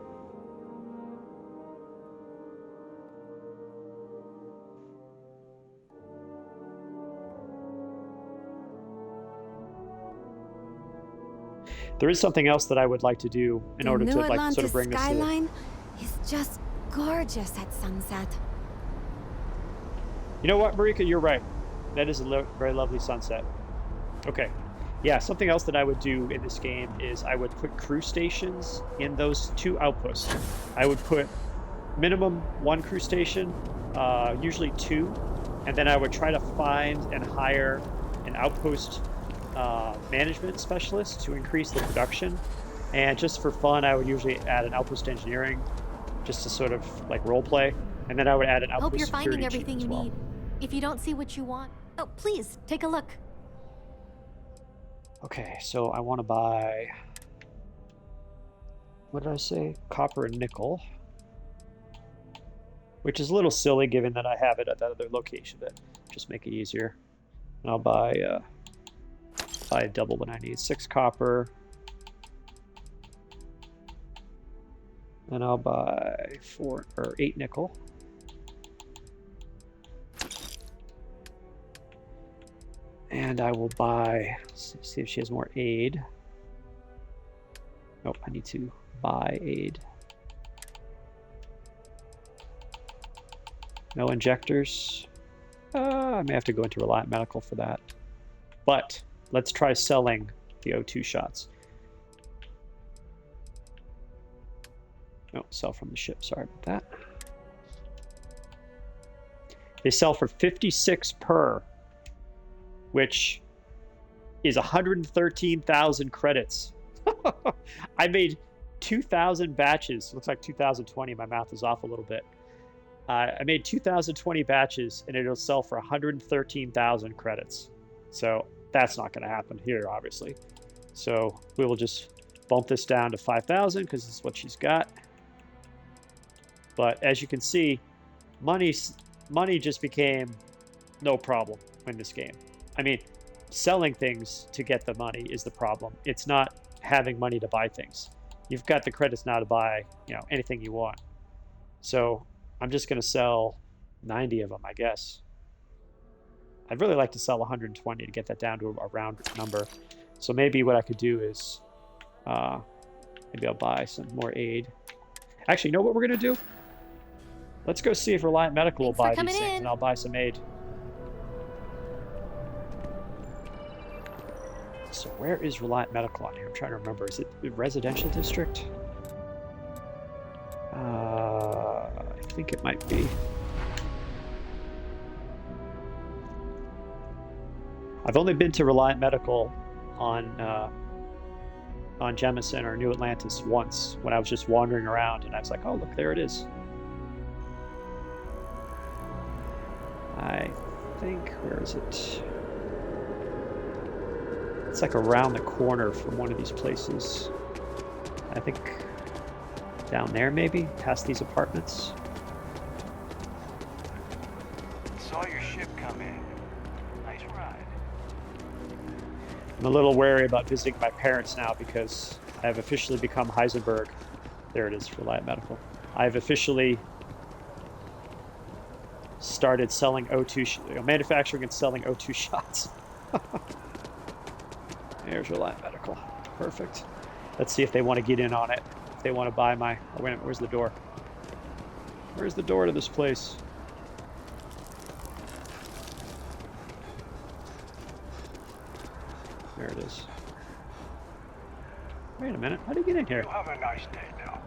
There is something else that I would like to do in order to like sort of bring this skyline is just gorgeous at sunset. You know what, Marika, you're right. That is a very lovely sunset. Okay. Yeah, something else that I would do in this game is I would put crew stations in those 2 outposts. I would put minimum 1 crew station, usually 2, and then I would try to find and hire an outpost management specialist to increase the production. And just for fun, I would usually add an Outpost Engineering just to sort of like role play, and then I would add an Outpost Hope you're finding Security everything chief you as well. need. If you don't see what you want, oh, please take a look. Okay, so I want to buy, what did I say? Copper and nickel. which is a little silly given that I have it at that other location, but just make it easier. And I'll buy double what I need. 6 copper. And I'll buy 4 or 8 nickel. And I will buy, see if she has more aid. Nope, I need to buy aid. No injectors. I may have to go into Reliant Medical for that. But let's try selling the O2 shots. No, sell from the ship. Sorry about that. They sell for 56 per, which is 113,000 credits. I made 2,000 batches. Looks like 2020. My math is off a little bit. I made 2020 batches, and it'll sell for 113,000 credits. So that's not going to happen here, obviously. So we will just bump this down to 5,000 because it's what she's got. But as you can see, money just became no problem in this game. I mean, selling things to get the money is the problem. It's not having money to buy things. You've got the credits now to buy, anything you want. So I'm just going to sell 90 of them, I guess. I'd really like to sell 120 to get that down to a round number. So maybe what I could do is, maybe I'll buy some more aid. Actually, you know what we're going to do? Let's go see if Reliant Medical will buy these things, and I'll buy some aid. So where is Reliant Medical on here? I'm trying to remember. Is it the residential district? I think it might be. I've only been to Reliant Medical on Jemison or New Atlantis once when I was just wandering around, and I was like, oh, look, there it is. I think, where is it? It's like around the corner from one of these places. I think down there, maybe, past these apartments. Saw your ship come in. Nice ride. I'm a little wary about visiting my parents now because I have officially become Heisenberg. There it is, Reliant Medical. I've officially started selling O2, manufacturing and selling O2 shots. There's Reliant Medical. Perfect. Let's see if they want to get in on it. If they want to buy my... Oh, wait a minute. Where's the door? Where's the door to this place? There it is. Wait a minute. How do you get in here? You have a nice day now.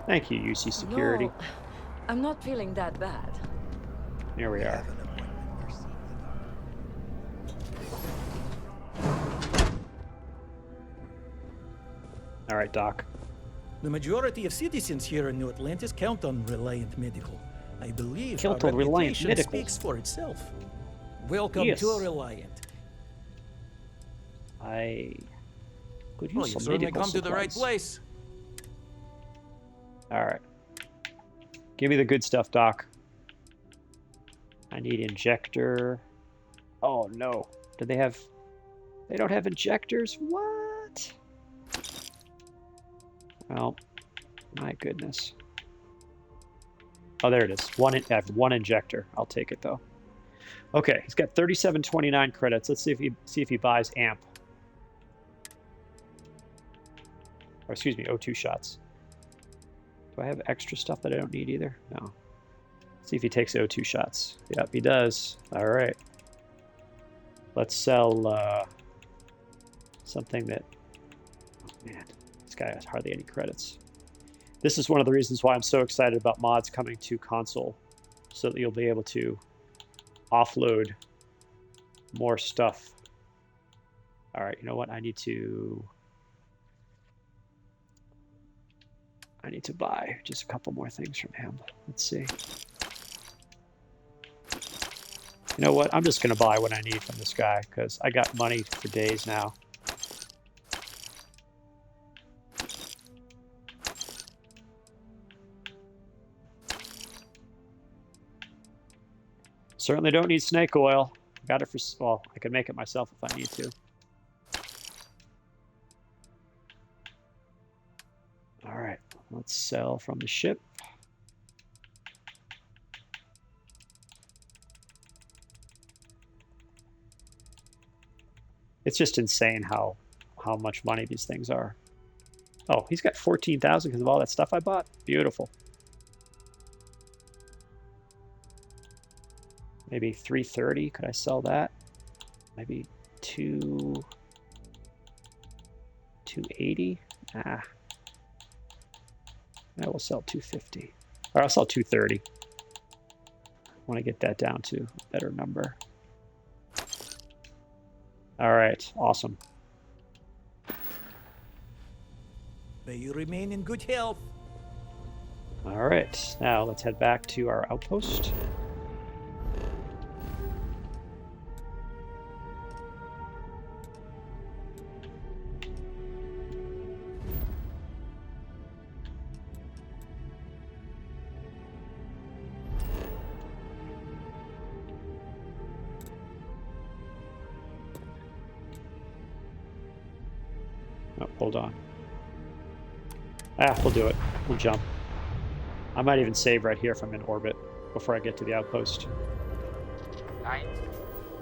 Thank you, UC Security. No, I'm not feeling that bad. Here we are. All right, Doc. The majority of citizens here in New Atlantis count on Reliant Medical. I believe our Reliant reputation Medical speaks for itself. Welcome Yes. to Reliant. I could use Well, you've some certainly medical come to the right supplies. place. All right. Give me the good stuff, Doc. I need injector. Oh, no. Do they have... They don't have injectors? What? Well, my goodness. Oh, there it is. I have one injector. I'll take it, though. Okay, he's got 3729 credits. Let's see if he buys amp. Or excuse me, O2 shots. Do I have extra stuff that I don't need either? No. See if he takes O2 shots. Yep, he does. All right. Let's sell something that... Oh, man. This guy has hardly any credits. This is one of the reasons why I'm so excited about mods coming to console, so that you'll be able to offload more stuff. All right, you know what? I need to buy just a couple more things from him. Let's see. You know what? I'm just going to buy what I need from this guy because I got money for days now. Certainly don't need snake oil. Got it for, well, I could make it myself if I need to. All right, let's sell from the ship. It's just insane how much money these things are. Oh, he's got 14,000 because of all that stuff I bought. Beautiful. Maybe 330. Could I sell that? Maybe 280. Ah. I will sell 250. Or I'll sell 230. I want to get that down to a better number. All right, awesome. May you remain in good health. All right, now let's head back to our outpost. Oh, hold on. Ah, we'll do it. We'll jump. I might even save right here if I'm in orbit before I get to the outpost.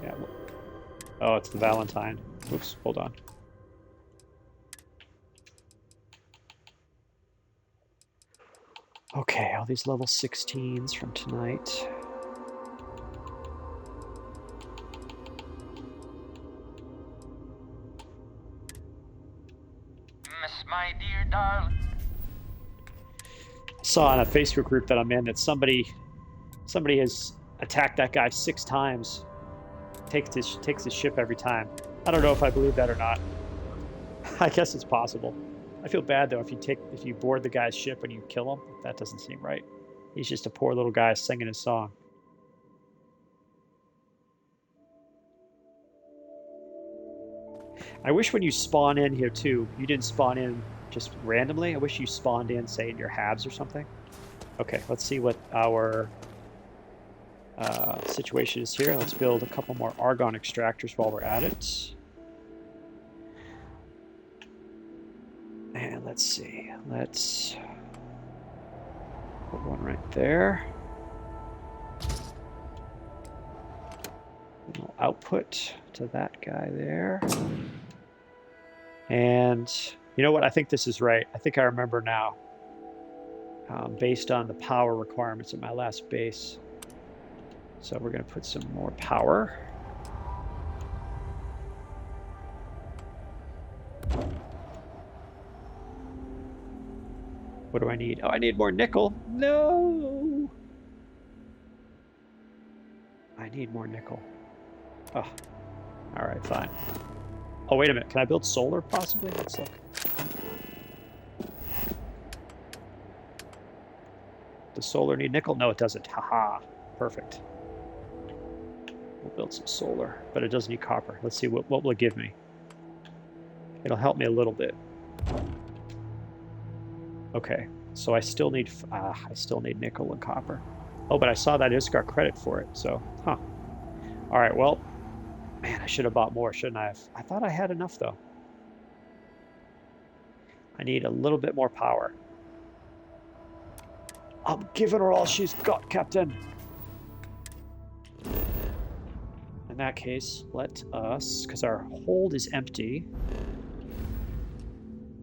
Yeah. Oh, it's the Valentine. Oops, hold on. Okay, all these level 16s from tonight. My dear darling. Saw in a Facebook group that I'm in that somebody has attacked that guy 6 times. Takes his ship every time. I don't know if I believe that or not. I guess it's possible. I feel bad though if you board the guy's ship and you kill him. That doesn't seem right. He's just a poor little guy singing his song. I wish when you spawn in here too, you didn't spawn in just randomly. I wish you spawned in, say, in your habs or something. Okay, let's see what our situation is here. Let's build a couple more Argon extractors while we're at it. And let's see. Let's put one right there. A little output to that guy there. And you know what? I think this is right. I think I remember now. Based on the power requirements of my last base. So we're going to put some more power. What do I need? Oh, I need more nickel. No! I need more nickel. Oh, all right, fine. Oh, wait a minute. Can I build solar, possibly? Let's look. Does solar need nickel? No, it doesn't. Haha. Perfect. We'll build some solar, but it does need copper. Let's see, what will it give me? It'll help me a little bit. Okay, so I still need nickel and copper. Oh, but I saw that I just got credit for it, so, huh. All right, well, man, I should have bought more, shouldn't I have? I thought I had enough, though. I need a little bit more power. I'm giving her all she's got, Captain. In that case, let us, because our hold is empty,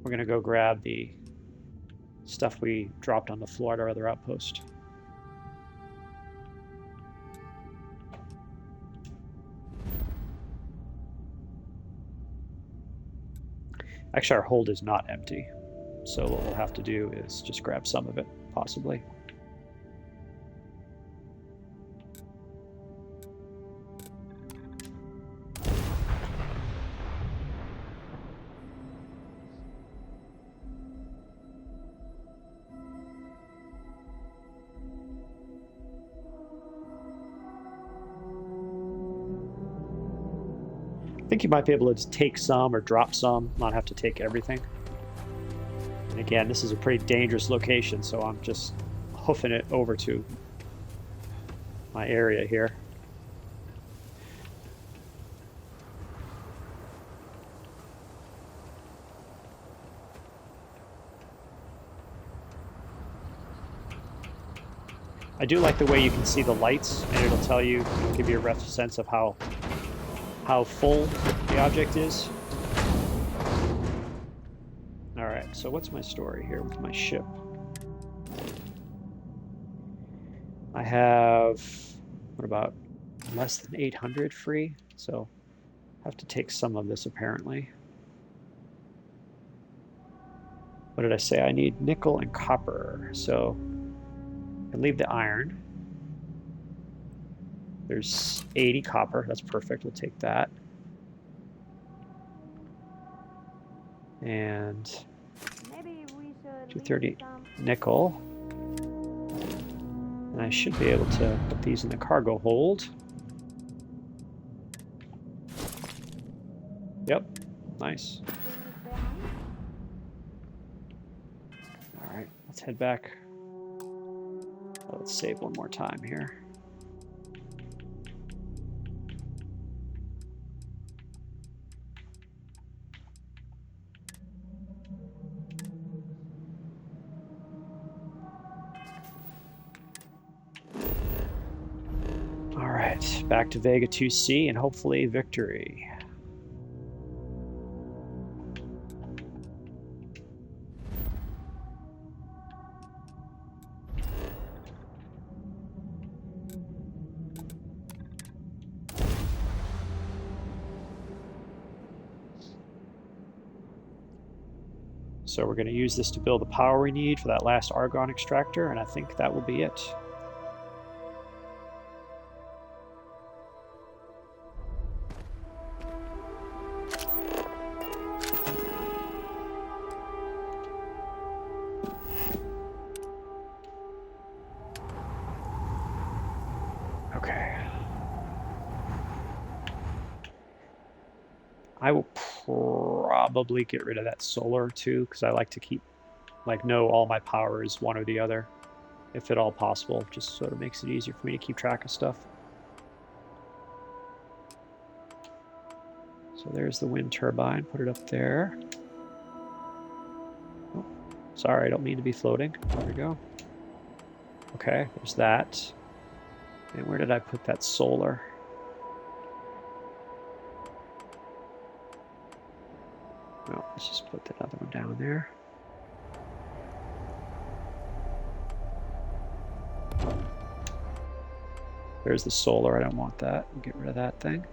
we're going to go grab the stuff we dropped on the floor at our other outpost. Actually, our hold is not empty. So what we'll have to do is just grab some of it, possibly. I think you might be able to take some or drop some, not have to take everything. And again, this is a pretty dangerous location, so I'm just hoofing it over to my area here. I do like the way you can see the lights, and it'll tell you, it'll give you a rough sense of how full the object is. All right, so what's my story here with my ship? I have, what about less than 800 free? So I have to take some of this apparently. What did I say? I need nickel and copper. So I leave the iron. There's 80 copper. That's perfect. We'll take that. And 230 nickel. And I should be able to put these in the cargo hold. Yep. Nice. All right. Let's head back. Let's save one more time here. All right, back to Vega II-c and hopefully victory. So we're going to use this to build the power we need for that last Argon extractor, and I think that will be it. Okay. I will probably get rid of that solar too, because I like to keep, know all my power is one or the other, if at all possible. Just sort of makes it easier for me to keep track of stuff. So there's the wind turbine. Put it up there. Oh, sorry, I don't mean to be floating. There we go. Okay, there's that. And where did I put that solar? Well, let's just put that other one down there. There's the solar. I don't want that. We'll get rid of that thing.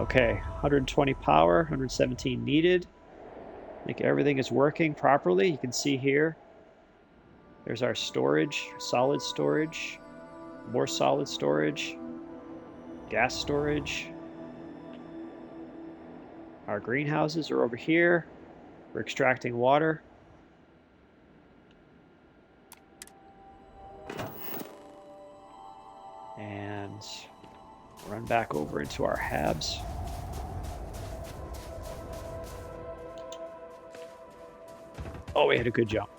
Okay, 120 power, 117 needed. I think everything is working properly. You can see here, there's our storage, solid storage, more solid storage, gas storage. Our greenhouses are over here. We're extracting water. And run back over into our habs. Oh, we had a good jump.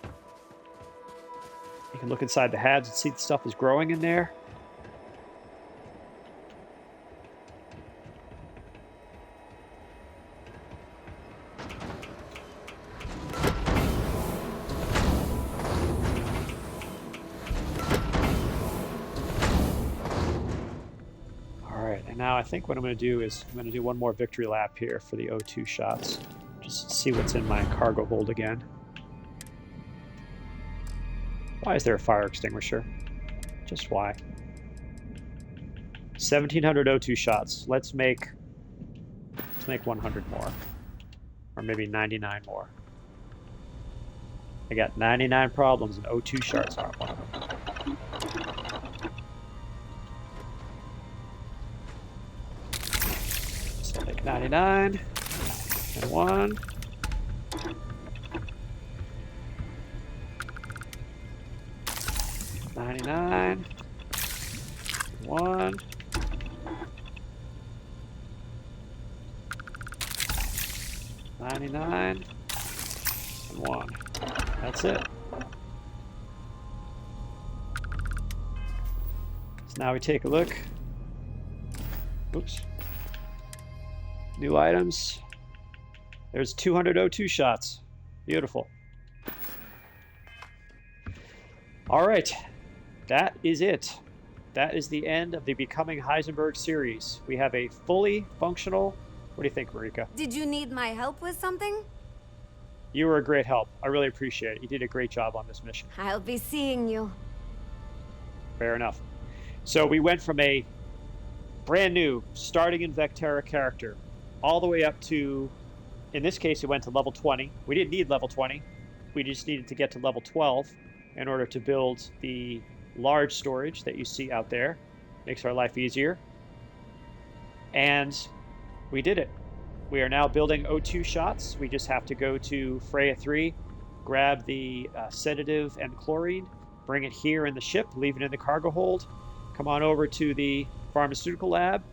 You can look inside the habs and see the stuff is growing in there. Now I think what I'm going to do is I'm going to do one more victory lap here for the O2 shots. Just see what's in my cargo hold again. Why is there a fire extinguisher? Just why? 1,700 O2 shots. Let's make 100 more. Or maybe 99 more. I got 99 problems and O2 shots aren't one of them. So make 99 and 1. $99, 1, $99, and 1. That's it. So now we take a look. Oops. New items. There's 200 O2 shots. Beautiful. All right, that is it. That is the end of the Becoming Heisenberg series. We have a fully functional... What do you think, Marika? Did you need my help with something? You were a great help. I really appreciate it. You did a great job on this mission. I'll be seeing you. Fair enough. So we went from a brand new, starting in Vectera character, all the way up to, in this case, it went to level 20. We didn't need level 20. We just needed to get to level 12 in order to build the large storage that you see out there. Makes our life easier. And we did it. We are now building O2 shots. We just have to go to Freya III, grab the sedative and chlorine, bring it here in the ship, leave it in the cargo hold, come on over to the pharmaceutical lab,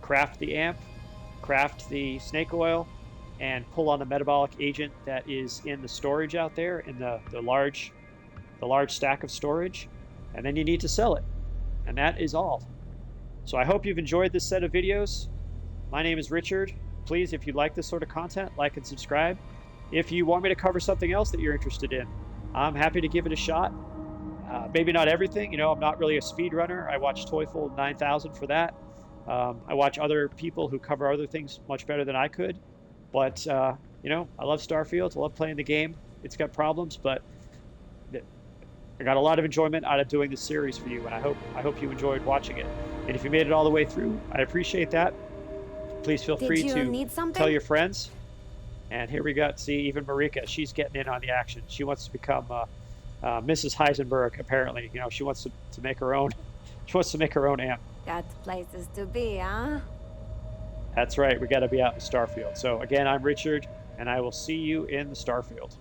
craft the amp, craft the snake oil, and pull on the metabolic agent that is in the storage out there, in the large stack of storage, and then you need to sell it. And that is all. So I hope you've enjoyed this set of videos. My name is Richard. Please, if you like this sort of content, like and subscribe. If you want me to cover something else that you're interested in, I'm happy to give it a shot. Maybe not everything. You know, I'm not really a speedrunner. I watch Toyful 9000 for that. I watch other people who cover other things much better than I could. But, you know, I love Starfield. I love playing the game. It's got problems, but I got a lot of enjoyment out of doing this series for you, and I hope you enjoyed watching it. And if you made it all the way through, I appreciate that. Please feel free to tell your friends. And here we got, see, even Marika, she's getting in on the action. She wants to become Mrs. Heisenberg, apparently. You know, she wants to make her own. She wants to make her own amp. Got places to be, huh? That's right. We got to be out in Starfield. So again, I'm Richard, and I will see you in the Starfield.